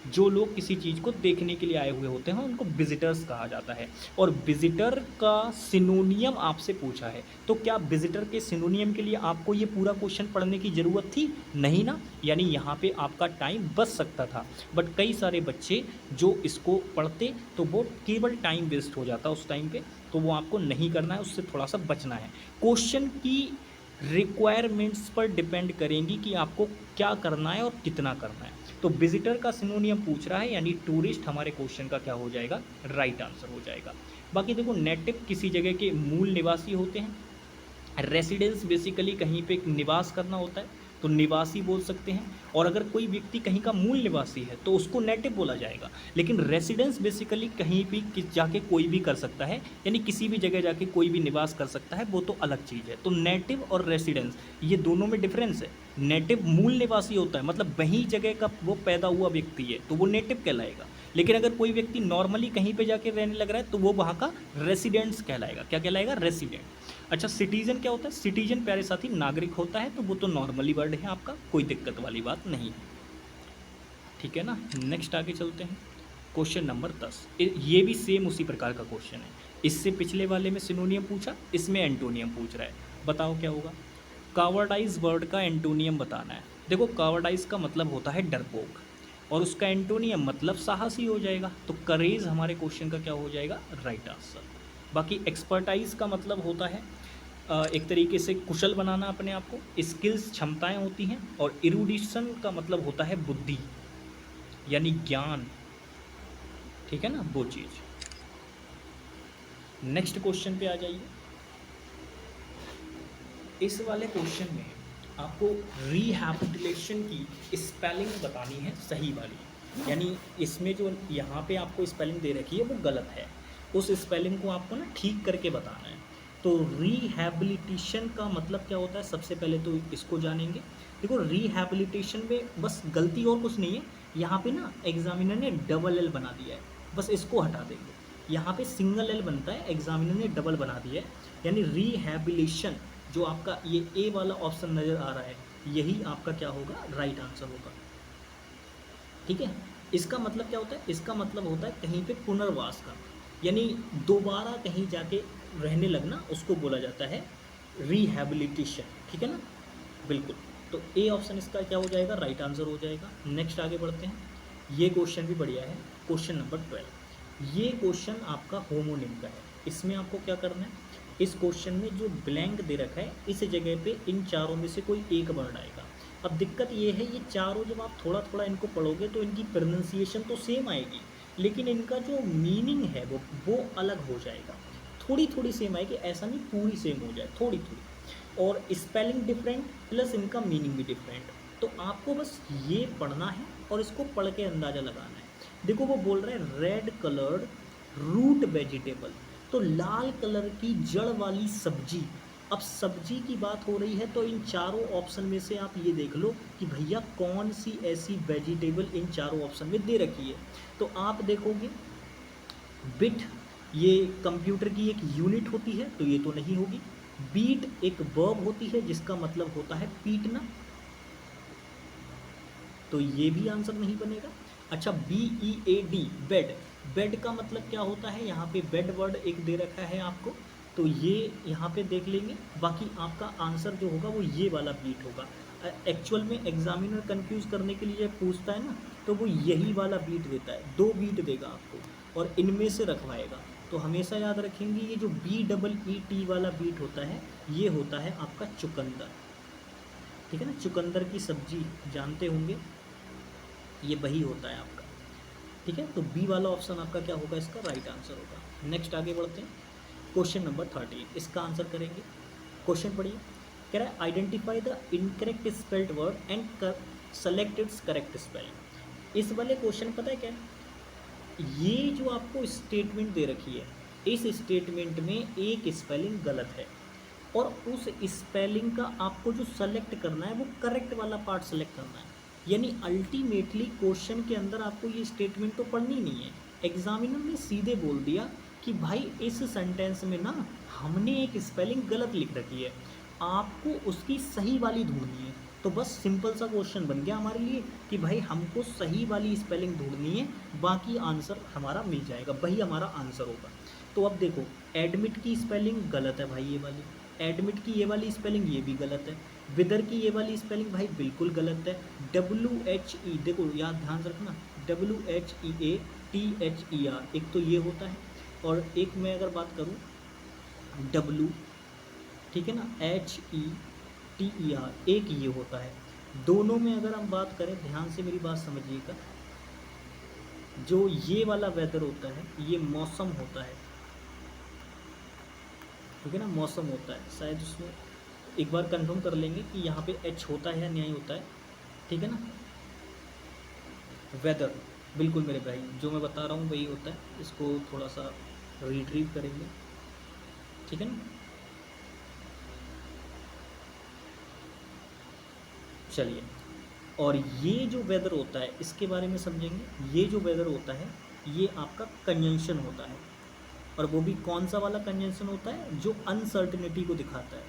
जो लोग किसी चीज़ को देखने के लिए आए हुए होते हैं उनको विजिटर्स कहा जाता है। और विजिटर का सिनोनियम आपसे पूछा है, तो क्या विजिटर के सिनोनियम के लिए आपको ये पूरा क्वेश्चन पढ़ने की ज़रूरत थी? नहीं ना। यानी यहाँ पे आपका टाइम बच सकता था, बट कई सारे बच्चे जो इसको पढ़ते तो वो केवल टाइम वेस्ट हो जाता उस टाइम पे, तो वो आपको नहीं करना है, उससे थोड़ा सा बचना है। क्वेश्चन की रिक्वायरमेंट्स पर डिपेंड करेंगी कि आपको क्या करना है और कितना करना है। तो विजिटर का सिनोनियम पूछ रहा है, यानी टूरिस्ट हमारे क्वेश्चन का क्या हो जाएगा, राइट आंसर हो जाएगा। बाकी देखो, नेटिव किसी जगह के मूल निवासी होते हैं, रेसिडेंस बेसिकली कहीं पे निवास करना होता है तो निवासी बोल सकते हैं। और अगर कोई व्यक्ति कहीं का मूल निवासी है तो उसको नेटिव बोला जाएगा। लेकिन रेसिडेंस बेसिकली कहीं भी जाके कोई भी कर सकता है, यानी किसी भी जगह जाके कोई भी निवास कर सकता है, वो तो अलग चीज़ है। तो नेटिव और रेसिडेंस ये दोनों में डिफरेंस है। नेटिव मूल निवासी होता है, मतलब वहीं जगह का वो पैदा हुआ व्यक्ति है तो वो नेटिव कहलाएगा। लेकिन अगर कोई व्यक्ति नॉर्मली कहीं पे जाके रहने लग रहा है तो वो वहाँ का रेसिडेंट्स कहलाएगा। क्या कहलाएगा, रेसिडेंट। अच्छा, सिटीजन क्या होता है, सिटीजन प्यारे साथी नागरिक होता है, तो वो तो नॉर्मली वर्ड है आपका, कोई दिक्कत वाली बात नहीं है। ठीक है ना, नेक्स्ट आगे चलते हैं। क्वेश्चन नंबर 10, ये भी सेम उसी प्रकार का क्वेश्चन है। इससे पिछले वाले में सिनोनियम पूछा, इसमें एंटोनियम पूछ रहा है। बताओ क्या होगा। कावर्डाइज वर्ड का एंटोनियम बताना है। देखो, कावर्डाइज का मतलब होता है डरपोक और उसका एंटोनियम मतलब साहसी हो जाएगा। तो करेज हमारे क्वेश्चन का क्या हो जाएगा, राइट आंसर। बाकी एक्सपर्टाइज का मतलब होता है एक तरीके से कुशल बनाना अपने आप को, स्किल्स क्षमताएं होती हैं। और इरूडिशन का मतलब होता है बुद्धि यानी ज्ञान। ठीक है ना, वो चीज़। नेक्स्ट क्वेश्चन पे आ जाइए। इस वाले क्वेश्चन में आपको रिहैबिलिटेशन की स्पेलिंग बतानी है सही वाली, यानी इसमें जो यहाँ पे आपको स्पेलिंग दे रखी है वो गलत है, उस स्पेलिंग को आपको ना ठीक करके बताना है। तो रिहैबिलिटेशन का मतलब क्या होता है, सबसे पहले तो इसको जानेंगे। देखो, रिहैबिलिटेशन में बस गलती और कुछ नहीं है, यहाँ पे ना एग्जामिनर ने डबल एल बना दिया है, बस इसको हटा देंगे। यहाँ पे सिंगल एल बनता है, एग्जामिनर ने डबल बना दिया है, यानी रिहैबिलिटेशन जो आपका ये ए वाला ऑप्शन नज़र आ रहा है यही आपका क्या होगा, राइट आंसर होगा। ठीक है, इसका मतलब क्या होता है, इसका मतलब होता है कहीं पे पुनर्वास का, यानी दोबारा कहीं जाके रहने लगना, उसको बोला जाता है रिहैबिलिटेशन। ठीक है ना, बिल्कुल। तो ए ऑप्शन इसका क्या हो जाएगा, राइट आंसर हो जाएगा। नेक्स्ट आगे बढ़ते हैं। ये क्वेश्चन भी बढ़िया है, क्वेश्चन नंबर 12। ये क्वेश्चन आपका होमोनिम का है। इसमें आपको क्या करना है, इस क्वेश्चन में जो ब्लैंक दे रखा है इस जगह पे इन चारों में से कोई एक वर्ड आएगा। अब दिक्कत ये है, ये चारों जब आप थोड़ा थोड़ा इनको पढ़ोगे तो इनकी प्रोनाउंसिएशन तो सेम आएगी, लेकिन इनका जो मीनिंग है वो अलग हो जाएगा। थोड़ी थोड़ी सेम आएगी, ऐसा नहीं पूरी सेम हो जाए, थोड़ी थोड़ी, और स्पेलिंग डिफरेंट प्लस इनका मीनिंग भी डिफरेंट। तो आपको बस ये पढ़ना है और इसको पढ़ के अंदाज़ा लगाना है। देखो वो बोल रहे हैं रेड कलर्ड रूट वेजिटेबल, तो लाल कलर की जड़ वाली सब्जी। अब सब्जी की बात हो रही है तो इन चारों ऑप्शन में से आप ये देख लो कि भैया कौन सी ऐसी वेजिटेबल इन चारों ऑप्शन में दे रखी है। तो आप देखोगे बिट, ये कंप्यूटर की एक यूनिट होती है तो ये तो नहीं होगी। बीट एक वर्ब होती है जिसका मतलब होता है पीटना, तो ये भी आंसर नहीं बनेगा। अच्छा, BEAD बेड, बेड का मतलब क्या होता है, यहाँ पे बेड वर्ड एक दे रखा है आपको, तो ये यहाँ पे देख लेंगे। बाकी आपका आंसर जो होगा वो ये वाला बीट होगा। एक्चुअल में एग्जामिनर कंफ्यूज करने के लिए जब पूछता है ना तो वो यही वाला बीट देता है, 2 बीट देगा आपको और इनमें से रखवाएगा। तो हमेशा याद रखेंगे ये जो BEET वाला बीट होता है ये होता है आपका चुकंदर, ठीक है ना, चुकंदर की सब्जी जानते होंगे, ये वही होता है आपका। ठीक है, तो बी वाला ऑप्शन आपका क्या होगा, इसका राइट आंसर होगा। नेक्स्ट आगे बढ़ते हैं, क्वेश्चन नंबर 13, इसका आंसर करेंगे। क्वेश्चन पढ़िए, कह रहा है identify the incorrect spelled word and select it's correct spelling. इस वाले क्वेश्चन पता है क्या है, ये जो आपको स्टेटमेंट दे रखी है इस स्टेटमेंट में एक स्पेलिंग गलत है और उस स्पेलिंग का आपको जो सेलेक्ट करना है वो करेक्ट वाला पार्ट सेलेक्ट करना है। यानी अल्टीमेटली क्वेश्चन के अंदर आपको ये स्टेटमेंट तो पढ़नी नहीं है, एग्जामिनर ने सीधे बोल दिया कि भाई इस सेंटेंस में ना हमने एक स्पेलिंग गलत लिख रखी है, आपको उसकी सही वाली ढूंढनी है। तो बस सिंपल सा क्वेश्चन बन गया हमारे लिए कि भाई हमको सही वाली स्पेलिंग ढूंढनी है, बाकी आंसर हमारा मिल जाएगा, वही हमारा आंसर होगा। तो अब देखो एडमिट की स्पेलिंग गलत है भाई, ये वाली एडमिट की ये वाली स्पेलिंग ये भी गलत है, विदर की ये वाली स्पेलिंग भाई बिल्कुल गलत है। WHE देखो याद ध्यान रखना, WHEATHER एक तो ये होता है, और एक मैं अगर बात करूँ W, ठीक है ना, HETER एक ये होता है। दोनों में अगर हम बात करें, ध्यान से मेरी बात समझिएगा, जो ये वाला वेदर होता है ये मौसम होता है, ठीक है ना, मौसम होता है। शायद उसमें एक बार कंफर्म कर लेंगे कि यहाँ पे H होता है या नहीं होता है, ठीक है ना। वेदर बिल्कुल मेरे भाई, जो मैं बता रहा हूँ वही होता है, इसको थोड़ा सा रिट्रीव करेंगे, ठीक है ना। चलिए, और ये जो वेदर होता है इसके बारे में समझेंगे। ये जो वेदर होता है ये आपका कंजंक्शन होता है, और वो भी कौन सा वाला कंजंक्शन होता है, जो अनसर्टिनिटी को दिखाता है,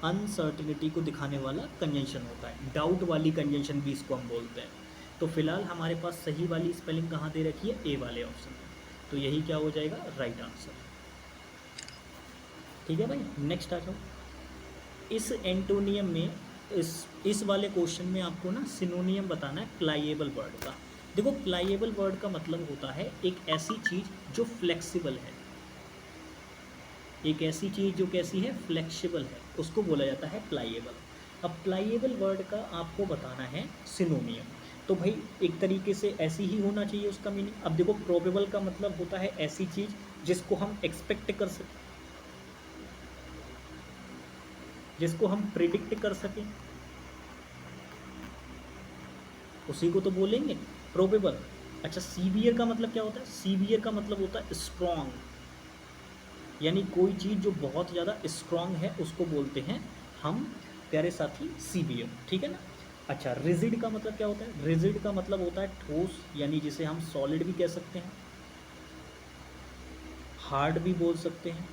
अनसर्टिनिटी को दिखाने वाला कंजंक्शन होता है, डाउट वाली कंजंक्शन भी इसको हम बोलते हैं। तो फिलहाल हमारे पास सही वाली स्पेलिंग कहाँ दे रखी है, ए वाले ऑप्शन में, तो यही क्या हो जाएगा, राइट आंसर। ठीक है भाई, नेक्स्ट आ जाओ। इस एंटोनियम में इस वाले क्वेश्चन में आपको ना सिनोनियम बताना है प्लाइएबल वर्ड का। देखो प्लाइएबल वर्ड का मतलब होता है एक ऐसी चीज़ जो फ्लेक्सिबल है, एक ऐसी चीज़ जो कैसी है, फ्लेक्सिबल है, उसको बोला जाता है प्लाइएबल। अब प्लाइएबल वर्ड का आपको बताना है सिनोनियम, तो भाई एक तरीके से ऐसी ही होना चाहिए उसका मीनिंग। अब देखो प्रोबेबल का मतलब होता है ऐसी चीज़ जिसको हम एक्सपेक्ट कर सकें, जिसको हम प्रिडिक्ट कर सकें, उसी को तो बोलेंगे प्रोबेबल। अच्छा, सीवियर का मतलब क्या होता है, सीवियर का मतलब होता है स्ट्रॉन्ग, यानी कोई चीज़ जो बहुत ज़्यादा स्ट्रॉन्ग है उसको बोलते हैं हम प्यारे साथी सीवियर, ठीक है ना। अच्छा, रिजिड का मतलब क्या होता है, रिजिड का मतलब होता है ठोस, यानी जिसे हम सॉलिड भी कह सकते हैं, हार्ड भी बोल सकते हैं,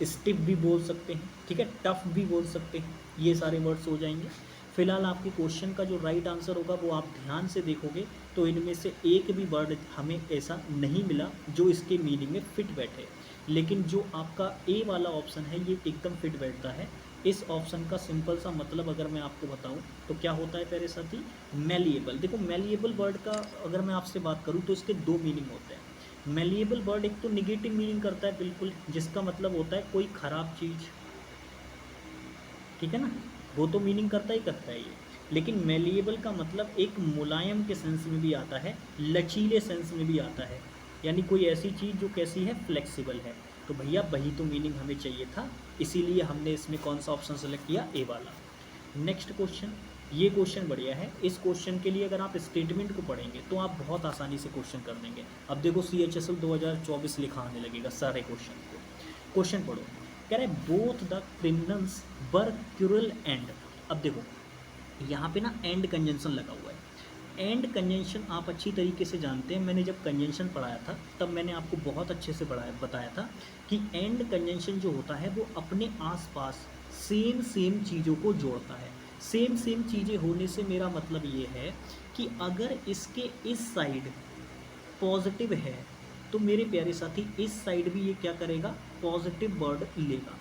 स्टिफ भी बोल सकते हैं, ठीक है, टफ भी बोल सकते हैं, ये सारे वर्ड्स हो जाएंगे। फिलहाल आपके क्वेश्चन का जो राइट आंसर होगा वो आप ध्यान से देखोगे तो इनमें से एक भी वर्ड हमें ऐसा नहीं मिला जो इसके मीनिंग में फिट बैठे, लेकिन जो आपका ए वाला ऑप्शन है ये एकदम फिट बैठता है। इस ऑप्शन का सिंपल सा मतलब अगर मैं आपको बताऊं तो क्या होता है प्यारे साथी, मेलिएबल। देखो मेलिएबल वर्ड का अगर मैं आपसे बात करूं तो इसके दो मीनिंग होते हैं। मेलिएबल वर्ड एक तो निगेटिव मीनिंग करता है बिल्कुल, जिसका मतलब होता है कोई खराब चीज़, ठीक है ना, वो तो मीनिंग करता है ये। लेकिन मेलिएबल का मतलब एक मुलायम के सेंस में भी आता है, लचीले सेंस में भी आता है, यानी कोई ऐसी चीज़ जो कैसी है, फ्लेक्सिबल है। तो भैया वही तो मीनिंग हमें चाहिए था, इसीलिए हमने इसमें कौन सा ऑप्शन सेलेक्ट किया, ए वाला। नेक्स्ट क्वेश्चन, ये क्वेश्चन बढ़िया है। इस क्वेश्चन के लिए अगर आप स्टेटमेंट को पढ़ेंगे तो आप बहुत आसानी से क्वेश्चन कर देंगे। अब देखो CHSL 2024 लिखा आने लगेगा सारे क्वेश्चन को। क्वेश्चन पढ़ो, कह रहे both the criminals were crural and. अब देखो यहाँ पे ना एंड कंजंक्शन लगा हुआ है। एंड कंजंक्शन आप अच्छी तरीके से जानते हैं, मैंने जब कंजंक्शन पढ़ाया था तब मैंने आपको बहुत अच्छे से बताया था कि एंड कंजंक्शन जो होता है वो अपने आसपास सेम सेम चीज़ों को जोड़ता है। सेम सेम चीज़ें होने से मेरा मतलब ये है कि अगर इसके इस साइड पॉजिटिव है तो मेरे प्यारे साथी इस साइड भी ये क्या करेगा, पॉजिटिव वर्ड लेगा।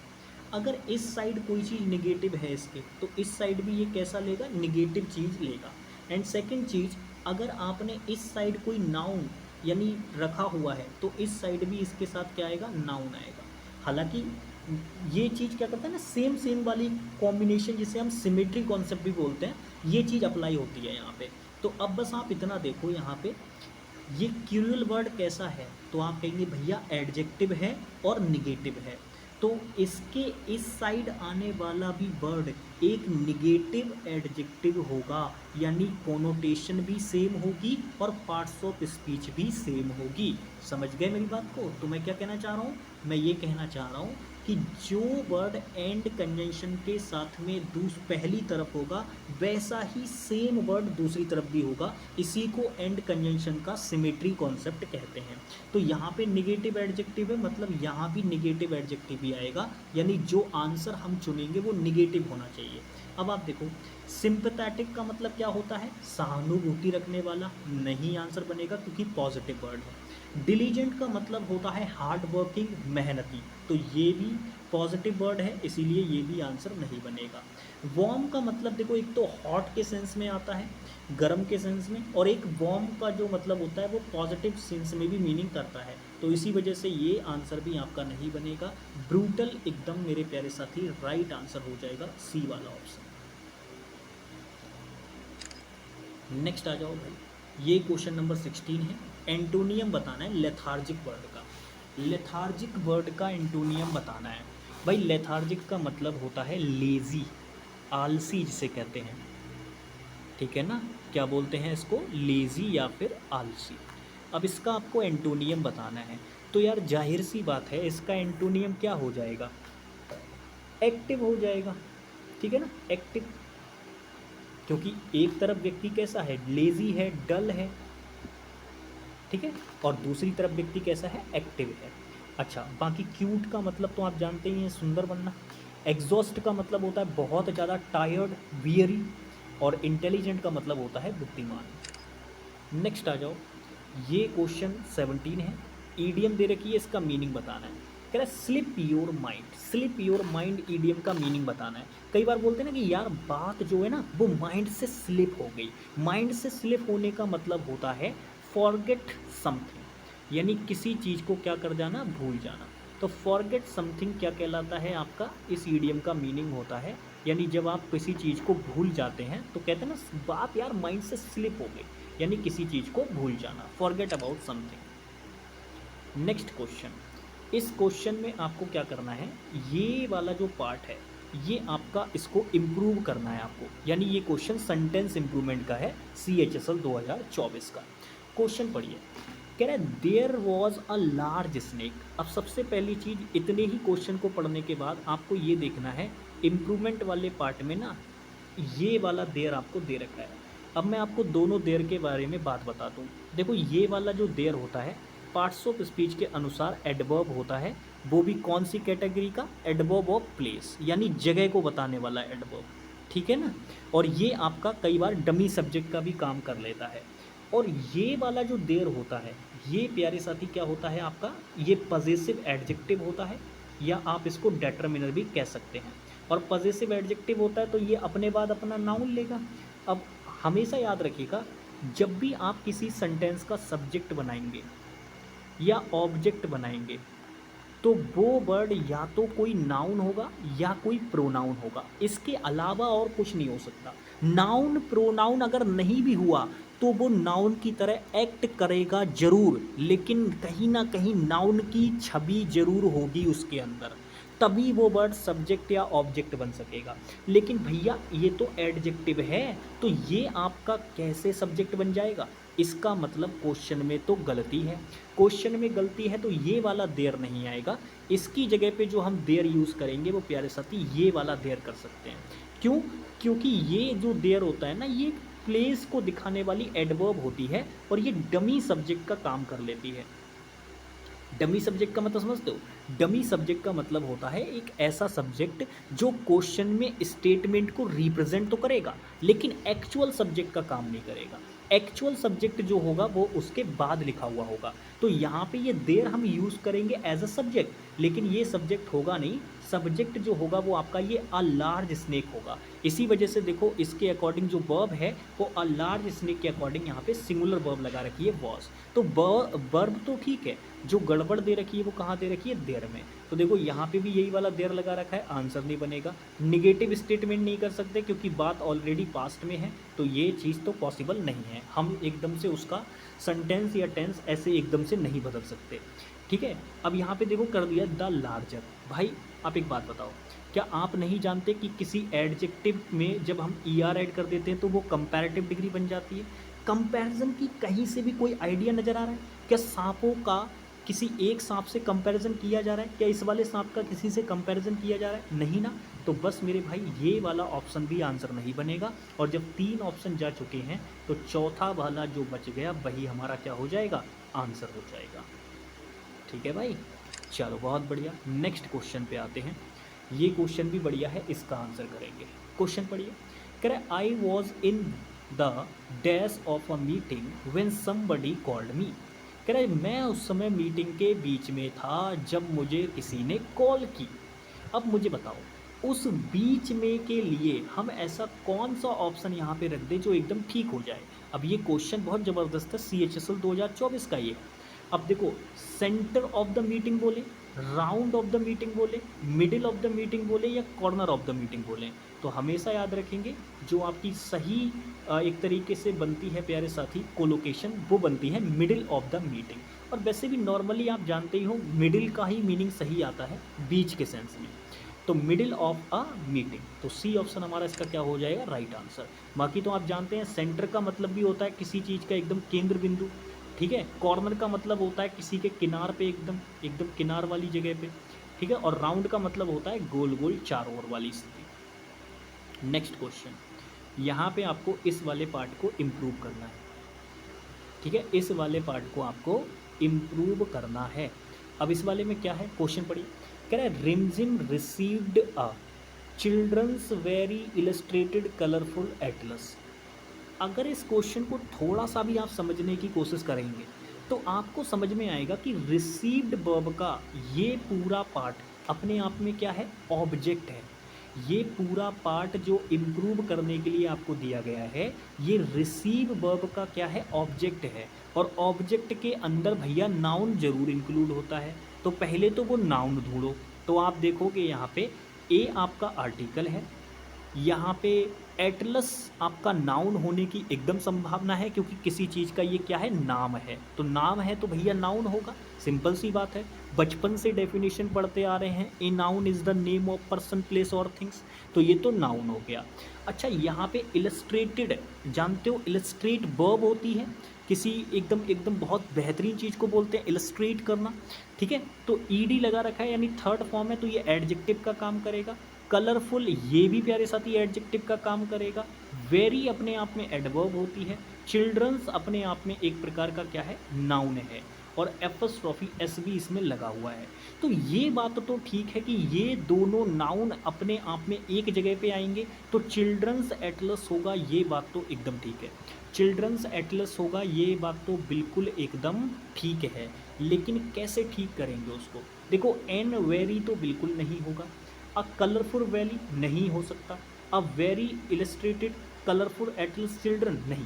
अगर इस साइड कोई चीज़ निगेटिव है इसके तो इस साइड भी ये कैसा लेगा, निगेटिव चीज़ लेगा। एंड सेकंड चीज़, अगर आपने इस साइड कोई नाउन यानी रखा हुआ है तो इस साइड भी इसके साथ क्या आएगा, नाउन आएगा। हालांकि ये चीज़ क्या करता है ना, सेम सेम वाली कॉम्बिनेशन जिसे हम सिमेट्री कॉन्सेप्ट भी बोलते हैं, ये चीज़ अप्लाई होती है यहाँ पे। तो अब बस आप इतना देखो यहाँ पे ये क्यूरल वर्ड कैसा है, तो आप कहेंगे भैया एडजेक्टिव है और निगेटिव है, तो इसके इस साइड आने वाला भी वर्ड एक निगेटिव एडजेक्टिव होगा, यानी कोनोटेशन भी सेम होगी और पार्ट्स ऑफ स्पीच भी सेम होगी। समझ गए मेरी बात को? तो मैं क्या कहना चाह रहा हूँ, मैं ये कहना चाह रहा हूँ कि जो वर्ड एंड कंजंक्शन के साथ में पहली तरफ होगा वैसा ही सेम वर्ड दूसरी तरफ भी होगा। इसी को एंड कंजंक्शन का सिमेट्री कॉन्सेप्ट कहते हैं। तो यहाँ पे निगेटिव एडजेक्टिव है, मतलब यहाँ भी निगेटिव एडजेक्टिव ही आएगा, यानी जो आंसर हम चुनेंगे वो निगेटिव होना चाहिए। अब आप देखो सिंपैथेटिक का मतलब क्या होता है, सहानुभूति रखने वाला, नहीं आंसर बनेगा क्योंकि पॉजिटिव वर्ड है। डिलीजेंट का मतलब होता है हार्ड वर्किंग, मेहनती, तो ये भी पॉजिटिव वर्ड है, इसीलिए ये भी आंसर नहीं बनेगा। वार्म का मतलब देखो एक तो हॉट के सेंस में आता है, गर्म के सेंस में, और एक वार्म का जो मतलब होता है वो पॉजिटिव सेंस में भी मीनिंग करता है, तो इसी वजह से ये आंसर भी आपका नहीं बनेगा। ब्रूटल एकदम मेरे प्यारे साथी राइट आंसर हो जाएगा, सी वाला ऑप्शन। नेक्स्ट आ जाओ भाई, ये क्वेश्चन नंबर 16 है। एंटोनियम बताना है लेथार्जिक वर्ड का। लेथार्जिक वर्ड का एंटोनियम बताना है। भाई लेथार्जिक का मतलब होता है लेज़ी, आलसी जिसे कहते हैं, ठीक है ना, क्या बोलते हैं इसको, लेज़ी या फिर आलसी। अब इसका आपको एंटोनियम बताना है, तो यार जाहिर सी बात है इसका एंटोनियम क्या हो जाएगा, एक्टिव हो जाएगा, ठीक है ना, एक्टिव। क्योंकि एक तरफ व्यक्ति कैसा है, लेज़ी है, डल है, ठीक है, और दूसरी तरफ व्यक्ति कैसा है, एक्टिव है। अच्छा, बाकी क्यूट का मतलब तो आप जानते ही हैं, सुंदर बनना। एग्जॉस्ट का मतलब होता है बहुत ज़्यादा टायर्ड, वियरी, और इंटेलिजेंट का मतलब होता है बुद्धिमान। नेक्स्ट आ जाओ, ये क्वेश्चन 17 है, ईडियम दे रखी है, इसका मीनिंग बताना है। कह रहा है slip your mind, slip your mind idiom का मीनिंग बताना है। कई बार बोलते हैं ना कि यार बात जो है ना वो माइंड से स्लिप हो गई। माइंड से स्लिप होने का मतलब होता है फॉरगेट समथिंग, यानी किसी चीज़ को क्या कर जाना, भूल जाना। तो फॉरगेट समथिंग क्या कहलाता है आपका, इस ईडियम का मीनिंग होता है, यानी जब आप किसी चीज़ को भूल जाते हैं तो कहते हैं ना बात यार माइंड से स्लिप हो गई, यानी किसी चीज़ को भूल जाना, forget about something. Next question, इस क्वेश्चन में आपको क्या करना है, ये वाला जो पार्ट है ये आपका इसको इम्प्रूव करना है आपको, यानी ये क्वेश्चन सेंटेंस इम्प्रूवमेंट का है, CHSL 2024 का। क्वेश्चन पढ़िए, कह रहा है there was a large snake. अब सबसे पहली चीज़, इतने ही क्वेश्चन को पढ़ने के बाद आपको ये देखना है इम्प्रूवमेंट वाले पार्ट में ना ये वाला देयर आपको दे रखा है। अब मैं आपको दोनों देयर के बारे में बात बता दूँ। देखो ये वाला जो देयर होता है पार्ट्स ऑफ स्पीच के अनुसार एडवर्ब होता है, वो भी कौन सी कैटेगरी का, एडवर्ब ऑफ प्लेस, यानी जगह को बताने वाला एडवर्ब, ठीक है ना। और ये आपका कई बार डमी सब्जेक्ट का भी काम कर लेता है। और ये वाला जो देयर होता है ये प्यारे साथी क्या होता है आपका, ये पजेसिव एडजेक्टिव होता है, या आप इसको डेटर्मिनर भी कह सकते हैं। और पजेसिव एडजेक्टिव होता है तो ये अपने बाद अपना नाउन लेगा। अब हमेशा याद रखिएगा, जब भी आप किसी सेंटेंस का सब्जेक्ट बनाएंगे या ऑब्जेक्ट बनाएंगे तो वो वर्ड या तो कोई नाउन होगा या कोई प्रोनाउन होगा, इसके अलावा और कुछ नहीं हो सकता। नाउन प्रोनाउन अगर नहीं भी हुआ तो वो नाउन की तरह एक्ट करेगा जरूर, लेकिन कहीं ना कहीं नाउन की छवि जरूर होगी उसके अंदर, तभी वो वर्ड सब्जेक्ट या ऑब्जेक्ट बन सकेगा। लेकिन भैया ये तो एडजेक्टिव है, तो ये आपका कैसे सब्जेक्ट बन जाएगा? इसका मतलब क्वेश्चन में तो गलती है। क्वेश्चन में गलती है तो ये वाला देयर नहीं आएगा। इसकी जगह पे जो हम देयर यूज़ करेंगे वो प्यारे साथी ये वाला देयर कर सकते हैं। क्यों? क्योंकि ये जो देयर होता है ना, ये प्लेस को दिखाने वाली एडवर्ब होती है और ये डमी सब्जेक्ट का काम कर लेती है। डमी सब्जेक्ट का मतलब समझते हो? डमी सब्जेक्ट का मतलब होता है एक ऐसा सब्जेक्ट जो क्वेश्चन में स्टेटमेंट को रिप्रेजेंट तो करेगा लेकिन एक्चुअल सब्जेक्ट का काम नहीं करेगा। एक्चुअल सब्जेक्ट जो होगा वो उसके बाद लिखा हुआ होगा। तो यहाँ पे ये देयर हम यूज़ करेंगे एज अ सब्जेक्ट, लेकिन ये सब्जेक्ट होगा नहीं। सब्जेक्ट जो होगा वो आपका ये अ लार्ज स्नेक होगा। इसी वजह से देखो इसके अकॉर्डिंग जो वर्ब है वो अ लार्ज स्नेक के अकॉर्डिंग यहाँ पे सिंगुलर वर्ब लगा रखी है वॉज। तो वर्ब तो ठीक है, जो गड़बड़ दे रखी है वो कहाँ दे रखी है? देयर में। तो देखो यहाँ पे भी यही वाला देयर लगा रखा है, आंसर नहीं बनेगा। निगेटिव स्टेटमेंट नहीं कर सकते क्योंकि बात ऑलरेडी पास्ट में है, तो ये चीज़ तो पॉसिबल नहीं है। हम एकदम से उसका सेंटेंस या टेंस ऐसे एकदम से नहीं बदल सकते। ठीक है, अब यहाँ पे देखो कर दिया द लार्जर। भाई आप एक बात बताओ, क्या आप नहीं जानते कि किसी एडजेक्टिव में जब हम ER ऐड कर देते हैं तो वो कंपैरेटिव डिग्री बन जाती है? कंपैरिजन की कहीं से भी कोई आइडिया नज़र आ रहा है क्या? सांपों का किसी एक सांप से कंपैरिजन किया जा रहा है क्या? इस वाले सांप का किसी से कंपैरिजन किया जा रहा है? नहीं ना। तो बस मेरे भाई ये वाला ऑप्शन भी आंसर नहीं बनेगा। और जब 3 ऑप्शन जा चुके हैं तो चौथा वाला जो बच गया वही हमारा क्या हो जाएगा? आंसर हो जाएगा। ठीक है भाई, चलो बहुत बढ़िया। नेक्स्ट क्वेश्चन पे आते हैं। ये क्वेश्चन भी बढ़िया है, इसका आंसर करेंगे। क्वेश्चन पढ़िए। कह रहा है I was in the dash of a meeting when somebody called me. कह रहा है मैं उस समय मीटिंग के बीच में था जब मुझे किसी ने कॉल की। अब मुझे बताओ उस बीच में के लिए हम ऐसा कौन सा ऑप्शन यहाँ पे रख दें जो एकदम ठीक हो जाए। अब ये क्वेश्चन बहुत ज़बरदस्त है, CHSL 2024 का ये। अब देखो, सेंटर ऑफ द मीटिंग बोले, राउंड ऑफ द मीटिंग बोले, मिडिल ऑफ द मीटिंग बोले या कॉर्नर ऑफ द मीटिंग बोले, तो हमेशा याद रखेंगे जो आपकी सही एक तरीके से बनती है प्यारे साथी कोलोकेशन, वो बनती है मिडिल ऑफ द मीटिंग। और वैसे भी नॉर्मली आप जानते ही हो मिडिल का ही मीनिंग सही आता है बीच के सेंस में। तो मिडिल ऑफ अ मीटिंग, तो सी ऑप्शन हमारा इसका क्या हो जाएगा? Right answer. बाकी तो आप जानते हैं सेंटर का मतलब भी होता है किसी चीज़ का एकदम केंद्र बिंदु। ठीक है, कॉर्नर का मतलब होता है किसी के किनार पे एकदम एकदम किनार वाली जगह पे। ठीक है, और राउंड का मतलब होता है गोल गोल चारों ओर वाली स्थिति। नेक्स्ट क्वेश्चन, यहाँ पे आपको इस वाले पार्ट को इम्प्रूव करना है। ठीक है, इस वाले पार्ट को आपको इम्प्रूव करना है। अब इस वाले में क्या है? क्वेश्चन पढ़िए। कह रहा है Rimjhim received a children's very illustrated colourful atlas. अगर इस क्वेश्चन को थोड़ा सा भी आप समझने की कोशिश करेंगे तो आपको समझ में आएगा कि रिसीव्ड वर्ब का ये पूरा पार्ट अपने आप में क्या है? ऑब्जेक्ट है। ये पूरा पार्ट जो इम्प्रूव करने के लिए आपको दिया गया है, ये रिसीव वर्ब का क्या है? ऑब्जेक्ट है। और ऑब्जेक्ट के अंदर भैया नाउन जरूर इंक्लूड होता है, तो पहले तो वो नाउन ढूंढो। तो आप देखोगे यहाँ पे ए आपका आर्टिकल है, यहाँ पे एटलस आपका नाउन होने की एकदम संभावना है क्योंकि किसी चीज़ का ये क्या है? नाम है। तो नाम है तो भैया नाउन होगा, सिंपल सी बात है। बचपन से डेफिनेशन पढ़ते आ रहे हैं, a noun is the name of person place और थिंग्स, तो ये तो नाउन हो गया। अच्छा, यहाँ पे इलस्ट्रेटेड, जानते हो इलस्ट्रेट वर्ब होती है, किसी एकदम एकदम बहुत बेहतरीन चीज़ को बोलते हैं इलस्ट्रेट करना। ठीक है, तो ईडी लगा रखा है यानी थर्ड फॉर्म है, तो ये एडजेक्टिव का काम करेगा। कलरफुल ये भी प्यारे साथी एडजेक्टिव का काम करेगा। वेरी अपने आप में एडवर्ब होती है। चिल्ड्रंस अपने आप में एक प्रकार का क्या है? नाउन है। और एपस्ट्रॉफी एस भी इसमें लगा हुआ है। तो ये बात तो ठीक है कि ये दोनों नाउन अपने आप में एक जगह पे आएंगे, तो चिल्ड्रंस एटलस होगा, ये बात तो एकदम ठीक है। चिल्ड्रंस एटलस होगा, ये बात तो बिल्कुल एकदम ठीक है। लेकिन कैसे ठीक करेंगे उसको? देखो, एन वेरी तो बिल्कुल नहीं होगा। अ कलरफुल वैली नहीं हो सकता, a very illustrated colourful Atlas children नहीं।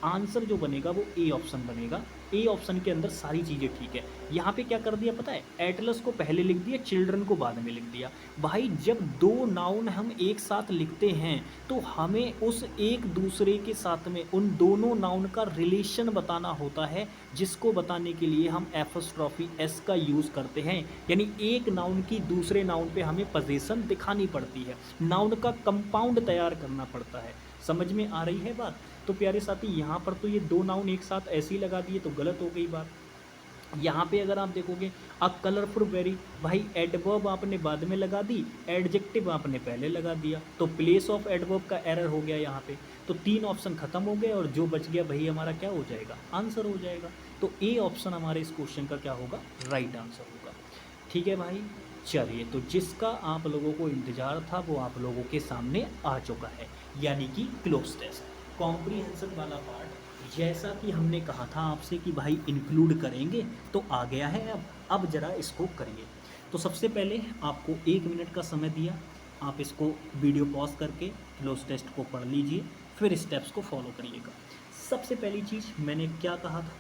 आंसर जो बनेगा वो ए ऑप्शन बनेगा। ए ऑप्शन के अंदर सारी चीज़ें ठीक है। यहाँ पे क्या कर दिया पता है, एटलस को पहले लिख दिया, चिल्ड्रन को बाद में लिख दिया। भाई जब दो नाउन हम एक साथ लिखते हैं तो हमें उस एक दूसरे के साथ में उन दोनों नाउन का रिलेशन बताना होता है, जिसको बताने के लिए हम एपोस्ट्रोफी एस का यूज़ करते हैं। यानी एक नाउन की दूसरे नाउन पे हमें पोजीशन दिखानी पड़ती है, नाउन का कंपाउंड तैयार करना पड़ता है। समझ में आ रही है बात? तो प्यारे साथी यहाँ पर तो ये दो नाउन एक साथ ऐसे ही लगा दिए तो गलत हो गई बात। यहाँ पे अगर आप देखोगे अ कलरफुल वेरी, भाई एडवर्ब आपने बाद में लगा दी, एडजेक्टिव आपने पहले लगा दिया, तो प्लेस ऑफ एडवर्ब का एरर हो गया यहाँ पे। तो तीन ऑप्शन खत्म हो गए और जो बच गया भाई हमारा क्या हो जाएगा, आंसर हो जाएगा। तो ए ऑप्शन हमारे इस क्वेश्चन का क्या होगा, राइट आंसर होगा। ठीक है भाई, चलिए तो जिसका आप लोगों को इंतज़ार था वो आप लोगों के सामने आ चुका है, यानी कि क्लोज टेस्ट कॉम्प्रीहेंशन वाला पार्ट। जैसा कि हमने कहा था आपसे कि भाई इंक्लूड करेंगे, तो आ गया है। अब ज़रा इसको करिए। तो सबसे पहले आपको 1 मिनट का समय दिया, आप इसको वीडियो पॉज करके क्लोज टेस्ट को पढ़ लीजिए, फिर स्टेप्स को फॉलो करिएगा। सबसे पहली चीज़ मैंने क्या कहा था,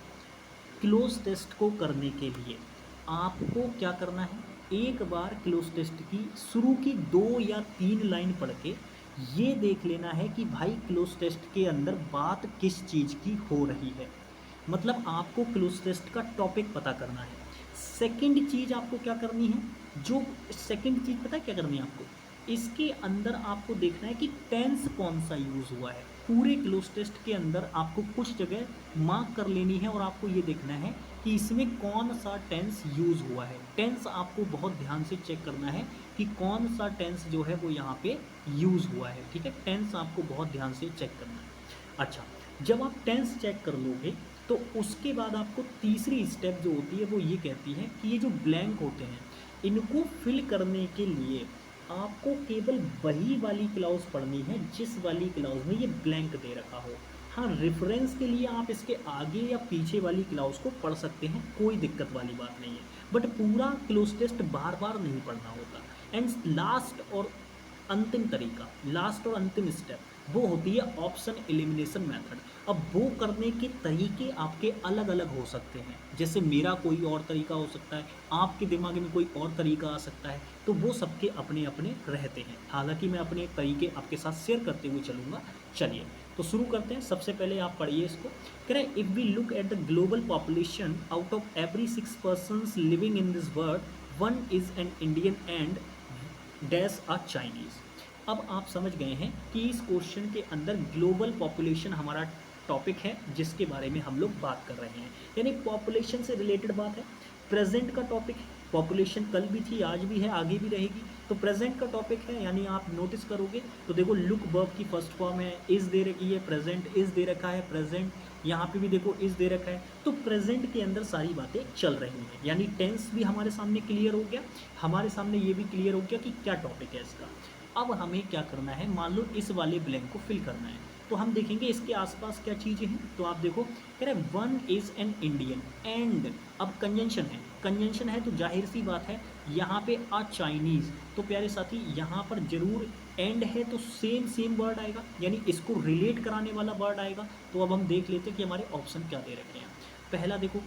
क्लोज टेस्ट को करने के लिए आपको क्या करना है, एक बार क्लोज टेस्ट की शुरू की 2 या 3 लाइन पढ़ के ये देख लेना है कि भाई क्लोज टेस्ट के अंदर बात किस चीज़ की हो रही है। मतलब आपको क्लोज टेस्ट का टॉपिक पता करना है। सेकंड चीज़ आपको क्या करनी है, जो सेकंड चीज़ पता है क्या करनी है आपको, इसके अंदर आपको देखना है कि टेंस कौन सा यूज़ हुआ है। पूरे क्लोज टेस्ट के अंदर आपको कुछ जगह मार्क कर लेनी है और आपको ये देखना है कि इसमें कौन सा टेंस यूज़ हुआ है। टेंस आपको बहुत ध्यान से चेक करना है कि कौन सा टेंस जो है वो यहाँ पे यूज़ हुआ है। ठीक है, टेंस आपको बहुत ध्यान से चेक करना है। अच्छा, जब आप टेंस चेक कर लोगे तो उसके बाद आपको तीसरी स्टेप जो होती है वो ये कहती है कि ये जो ब्लैंक होते हैं इनको फिल करने के लिए आपको केवल वही वाली क्लाउज पढ़नी है जिस वाली क्लाउज में ये ब्लैंक दे रखा हो। हाँ, रेफरेंस के लिए आप इसके आगे या पीछे वाली क्लाउज को पढ़ सकते हैं, कोई दिक्कत वाली बात नहीं है, बट पूरा क्लोज टेस्ट बार बार नहीं पढ़ना होता। एंड लास्ट और अंतिम तरीका, लास्ट और अंतिम स्टेप वो होती है ऑप्शन एलिमिनेशन मेथड। अब वो करने के तरीके आपके अलग अलग हो सकते हैं, जैसे मेरा कोई और तरीका हो सकता है, आपके दिमाग में कोई और तरीका आ सकता है, तो वो सबके अपने अपने रहते हैं। हालांकि मैं अपने तरीके आपके साथ शेयर करते हुए चलूँगा। चलिए तो शुरू करते हैं। सबसे पहले आप पढ़िए इसको, कह रहे if we look at the global population, out of every 6 persons living in this world 1 is an Indian and dash a Chinese. अब आप समझ गए हैं कि इस क्वेश्चन के अंदर ग्लोबल पॉपुलेशन हमारा टॉपिक है जिसके बारे में हम लोग बात कर रहे हैं, यानी पॉपुलेशन से रिलेटेड बात है। प्रेजेंट का टॉपिक है, पॉपुलेशन कल भी थी, आज भी है, आगे भी रहेगी, तो प्रेजेंट का टॉपिक है। यानी आप नोटिस करोगे तो देखो लुक वर्ब की फर्स्ट फॉर्म है, इज़ दे रखी है, प्रेजेंट इज़ दे रखा है, प्रेजेंट यहाँ पे भी देखो इज़ दे रखा है। तो प्रेजेंट के अंदर सारी बातें चल रही हैं, यानी टेंस भी हमारे सामने क्लियर हो गया, हमारे सामने ये भी क्लियर हो गया कि क्या टॉपिक है इसका। अब हमें क्या करना है, मान लो इस वाले ब्लैंक को फिल करना है, तो हम देखेंगे इसके आसपास क्या चीज़ें हैं। तो आप देखो कह रहे 1 इज़ एन इंडियन एंड, अब कंजंक्शन है, कंजंक्शन है तो जाहिर सी बात है यहाँ पे अ चाइनीज़। तो प्यारे साथी यहाँ पर जरूर एंड है तो सेम वर्ड आएगा, यानी इसको रिलेट कराने वाला वर्ड आएगा। तो अब हम देख लेते हैं कि हमारे ऑप्शन क्या दे रखे हैं। पहला देखो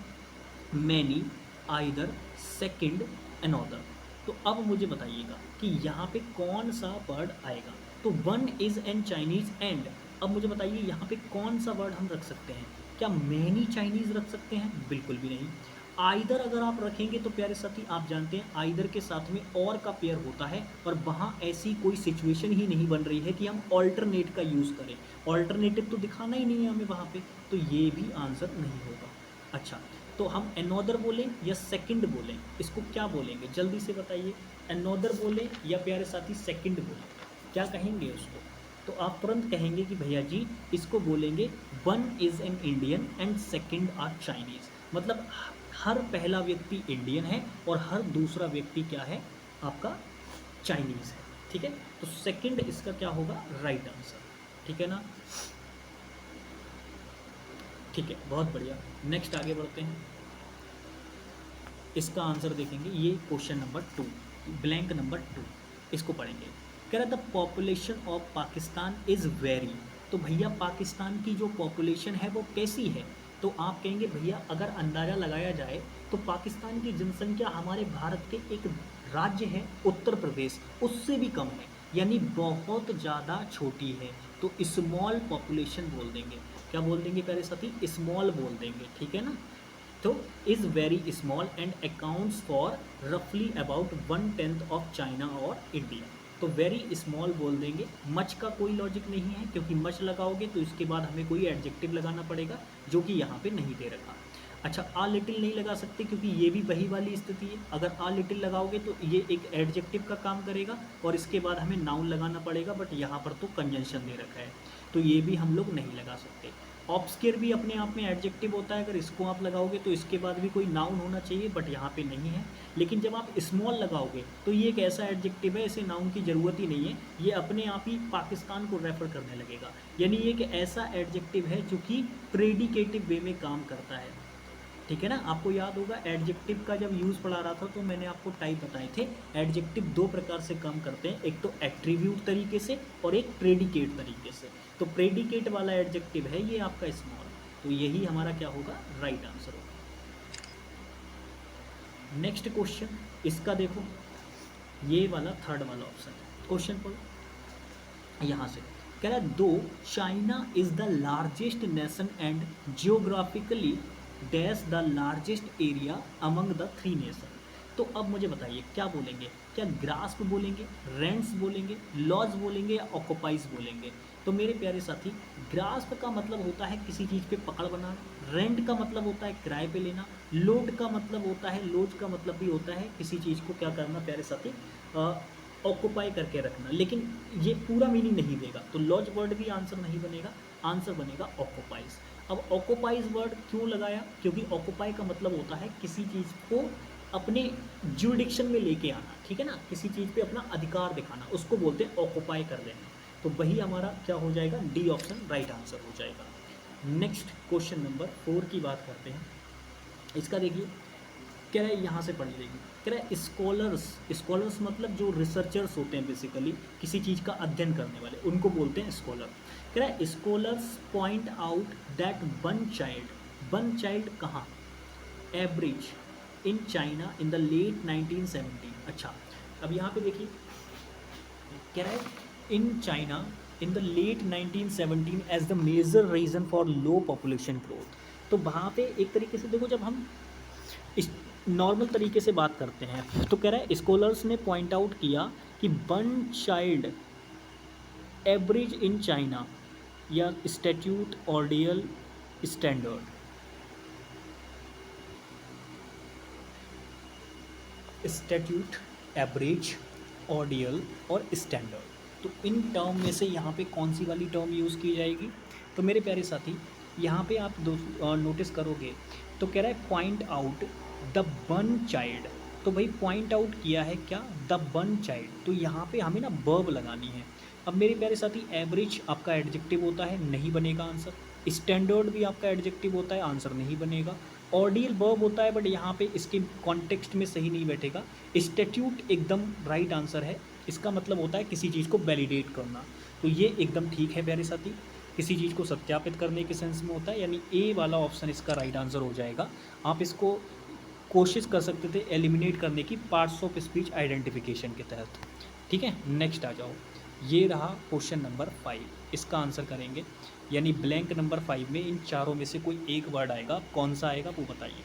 मैनी, आइदर, सेकंड, अनदर। तो अब मुझे बताइएगा कि यहाँ पे कौन सा वर्ड आएगा। तो 1 इज़ एन चाइनीज़ एंड, अब मुझे बताइए यहाँ पे कौन सा वर्ड हम रख सकते हैं। क्या मैनी चाइनीज़ रख सकते हैं? बिल्कुल भी नहीं। आइदर अगर आप रखेंगे तो प्यारे साथी आप जानते हैं आइदर के साथ में और का पेयर होता है, और वहाँ ऐसी कोई सिचुएशन ही नहीं बन रही है कि हम ऑल्टरनेट का यूज़ करें। ऑल्टरनेटिव तो दिखाना ही नहीं है हमें वहाँ पे, तो ये भी आंसर नहीं होगा। अच्छा, तो हम अनदर बोलें या सेकंड बोलें, इसको क्या बोलेंगे जल्दी से बताइए। अनदर बोलें या प्यारे साथी सेकंड बोलें, क्या कहेंगे उसको? तो आप तुरंत कहेंगे कि भैया जी इसको बोलेंगे 1 is an Indian and second are Chinese. मतलब हर पहला व्यक्ति इंडियन है और हर दूसरा व्यक्ति क्या है, आपका चाइनीज़ है। ठीक है, तो सेकंड इसका क्या होगा, राइट आंसर। ठीक है ना, ठीक है, बहुत बढ़िया। नेक्स्ट आगे बढ़ते हैं, इसका आंसर देखेंगे। ये क्वेश्चन नंबर 2, ब्लैंक नंबर 2। इसको पढ़ेंगे। कह रहा the population of Pakistan is very, तो भैया पाकिस्तान की जो पॉपुलेशन है वो कैसी है, तो आप कहेंगे भैया अगर अंदाज़ा लगाया जाए तो पाकिस्तान की जनसंख्या हमारे भारत के एक राज्य है उत्तर प्रदेश उससे भी कम है, यानी बहुत ज़्यादा छोटी है, तो स्मॉल पॉपुलेशन बोल देंगे। क्या बोल देंगे प्यारे साथी, स्मॉल बोल देंगे, ठीक है ना। तो is very small and accounts for रफली अबाउट 1/10 ऑफ चाइना और इंडिया, तो वेरी स्मॉल बोल देंगे। मच का कोई लॉजिक नहीं है, क्योंकि मच लगाओगे तो इसके बाद हमें कोई एडजेक्टिव लगाना पड़ेगा जो कि यहाँ पे नहीं दे रखा। अच्छा, आ लिटिल नहीं लगा सकते क्योंकि ये भी वही वाली स्थिति है, अगर आ लिटिल लगाओगे तो ये एक एडजेक्टिव का काम करेगा और इसके बाद हमें नाउन लगाना पड़ेगा, बट यहाँ पर तो कंजंक्शन दे रखा है तो ये भी हम लोग नहीं लगा सकते। ऑब्सक्योर भी अपने आप में एडजेक्टिव होता है, अगर इसको आप लगाओगे तो इसके बाद भी कोई नाउन होना चाहिए, बट यहाँ पे नहीं है। लेकिन जब आप स्मॉल लगाओगे तो ये एक ऐसा एडजेक्टिव है, इसे नाउन की ज़रूरत ही नहीं है, ये अपने आप ही पाकिस्तान को रेफर करने लगेगा, यानी ये एक ऐसा एडजेक्टिव है जो कि प्रेडिकेटिव वे में काम करता है, ठीक है ना। आपको याद होगा एडजेक्टिव का जब यूज़ पढ़ा रहा था तो मैंने आपको टाइप बताए थे। एडजेक्टिव दो प्रकार से काम करते हैं, एक तो एट्रीब्यूट तरीके से और एक प्रेडिकेट तरीके से। तो प्रेडिकेट वाला एडजेक्टिव है ये आपका स्मॉल, तो यही हमारा क्या होगा, राइट आंसर होगा। नेक्स्ट क्वेश्चन, इसका देखो, ये वाला थर्ड वाला ऑप्शन है, क्वेश्चन पढ़ो यहाँ से। कह रहा है दो China is the largest nation and geographically dash the largest area among the 3 nation, तो अब मुझे बताइए क्या बोलेंगे, क्या ग्रास्प बोलेंगे, रेंट्स बोलेंगे, लॉज बोलेंगे या ऑक्युपाइज बोलेंगे। तो मेरे प्यारे साथी, ग्रास्प का मतलब होता है किसी चीज़ पे पकड़ बनाना, रेंट का मतलब होता है किराए पे लेना, लोड का मतलब होता है, लोज का मतलब भी होता है किसी चीज़ को क्या करना प्यारे साथी, ऑक्युपाई करके रखना, लेकिन ये पूरा मीनिंग नहीं देगा, तो लॉज वर्ड भी आंसर नहीं बनेगा, आंसर बनेगा ऑक्युपाइज। अब ऑक्युपाइज वर्ड क्यों लगाया, क्योंकि ऑक्युपाई का मतलब होता है किसी चीज़ को अपने ज्यूरिडिक्शन में लेके आना, ठीक है ना, किसी चीज़ पे अपना अधिकार दिखाना, उसको बोलते हैं ऑक्युपाई कर देना। तो वही हमारा क्या हो जाएगा, डी ऑप्शन राइट आंसर हो जाएगा। नेक्स्ट क्वेश्चन नंबर 4 की बात करते हैं। इसका देखिए, कह रहा है यहाँ से पढ़ लीजिए, कह रहा है स्कॉलर्स मतलब जो रिसर्चर्स होते हैं, बेसिकली किसी चीज़ का अध्ययन करने वाले, उनको बोलते हैं स्कॉलर। कह रहा है scholars point out that one child कहाँ, average in China in the late 1970। अच्छा, अब यहाँ पे देखिए, कह रहा है in China in the late 1917 as the major reason for low population growth. तो वहाँ पे एक तरीके से देखो, जब हम इस नॉर्मल तरीके से बात करते हैं तो कह रहा है स्कॉलर्स ने पॉइंट आउट किया कि one child average in China या स्टैट्यूट ऑर्डियल स्टैंडर्ड, स्टैट्यूट, एवरेज, ऑर्डियल और स्टैंडर्ड, तो इन टर्म में से यहाँ पे कौन सी वाली टर्म यूज़ की जाएगी। तो मेरे प्यारे साथी, यहाँ पे आप नोटिस करोगे तो कह रहा है point out the one child, तो भाई पॉइंट आउट किया है क्या, द वन चाइल्ड, तो यहाँ पे हमें ना वर्ब लगानी है। अब मेरे प्यारे साथी, एवरेज आपका एडजेक्टिव होता है, नहीं बनेगा आंसर। स्टैंडर्ड भी आपका एडजेक्टिव होता है, आंसर नहीं बनेगा। ऑर्डियल वर्ब होता है, बट यहाँ पे इसके कॉन्टेक्स्ट में सही नहीं बैठेगा। स्टैट्यूट एकदम राइट आंसर है, इसका मतलब होता है किसी चीज़ को वैलिडेट करना, तो ये एकदम ठीक है प्यारे साथी, किसी चीज़ को सत्यापित करने के सेंस में होता है, यानी ए वाला ऑप्शन इसका राइट आंसर हो जाएगा। आप इसको कोशिश कर सकते थे एलिमिनेट करने की पार्ट्स ऑफ स्पीच आइडेंटिफिकेशन के तहत, ठीक है। नेक्स्ट आ जाओ, ये रहा क्वेश्चन नंबर 5, इसका आंसर करेंगे, यानी ब्लैंक नंबर 5 में इन चारों में से कोई एक वर्ड आएगा, कौन सा आएगा वो बताइए।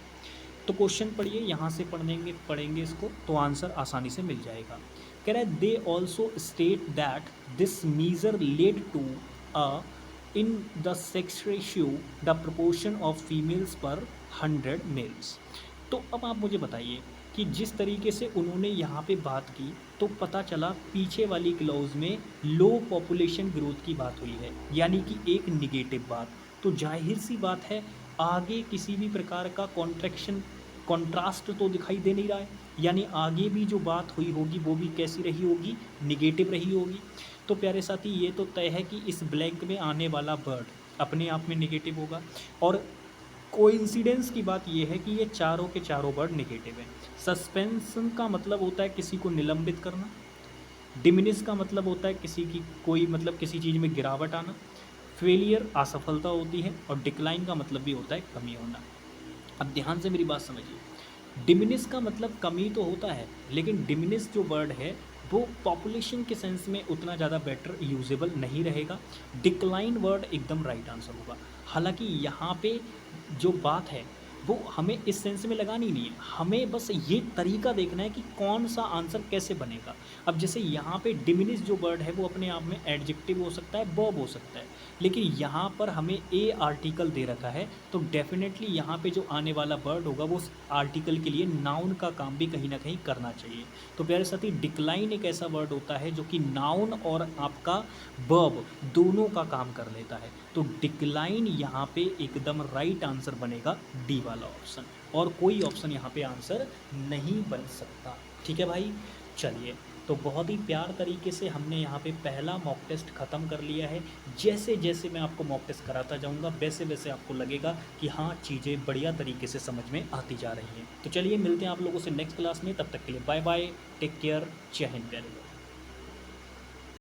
तो क्वेश्चन पढ़िए, यहाँ से पढ़ेंगे इसको तो आंसर आसानी से मिल जाएगा। कह रहा है they also state that this measure led to a in the sex ratio the proportion of females per 100 mails. तो अब आप मुझे बताइए कि जिस तरीके से उन्होंने यहाँ पे बात की तो पता चला पीछे वाली क्लॉज में लो पॉपुलेशन ग्रोथ की बात हुई है, यानी कि एक निगेटिव बात, तो जाहिर सी बात है आगे किसी भी प्रकार का कॉन्ट्रास्ट तो दिखाई दे नहीं रहा है, यानी आगे भी जो बात हुई होगी वो भी कैसी रही होगी, निगेटिव रही होगी। तो प्यारे साथी, ये तो तय है कि इस ब्लैंक में आने वाला वर्ड अपने आप में निगेटिव होगा, और कोइंसिडेंस की बात यह है कि ये चारों के चारों वर्ड निगेटिव हैं। सस्पेंशन का मतलब होता है किसी को निलंबित करना, डिमिनिश का मतलब होता है किसी की कोई मतलब किसी चीज़ में गिरावट आना, फेलियर असफलता होती है, और डिक्लाइन का मतलब भी होता है कमी होना। अब ध्यान से मेरी बात समझिए, डिमिनिश का मतलब कमी तो होता है, लेकिन डिमिनिश जो वर्ड है वो पॉपुलेशन के सेंस में उतना ज़्यादा बेटर यूजेबल नहीं रहेगा। डिक्लाइन वर्ड एकदम राइट आंसर होगा। हालांकि यहाँ पे जो बात है वो हमें इस सेंस में लगानी नहीं है, हमें बस ये तरीका देखना है कि कौन सा आंसर कैसे बनेगा। अब जैसे यहाँ पे डिमिनिश जो वर्ड है वो अपने आप में एडजेक्टिव हो सकता है, वर्ब हो सकता है, लेकिन यहाँ पर हमें ए आर्टिकल दे रखा है, तो डेफिनेटली यहाँ पे जो आने वाला वर्ड होगा वो आर्टिकल के लिए नाउन का काम भी कहीं ना कहीं करना चाहिए। तो प्यारे साथी, डिक्लाइन एक ऐसा वर्ड होता है जो कि नाउन और आपका वर्ब दोनों का काम कर लेता है। तो डिक्लाइन यहाँ पे एकदम राइट आंसर बनेगा डी वाला ऑप्शन, और कोई ऑप्शन यहाँ पे आंसर नहीं बन सकता। ठीक है भाई, चलिए, तो बहुत ही प्यार तरीके से हमने यहाँ पे पहला मॉक टेस्ट ख़त्म कर लिया है। जैसे जैसे मैं आपको मॉक टेस्ट कराता जाऊँगा वैसे वैसे आपको लगेगा कि हाँ, चीज़ें बढ़िया तरीके से समझ में आती जा रही हैं। तो चलिए, मिलते हैं आप लोगों से नेक्स्ट क्लास में, तब तक के लिए बाय बाय, टेक केयर, जय हिंद प्यारे लोग।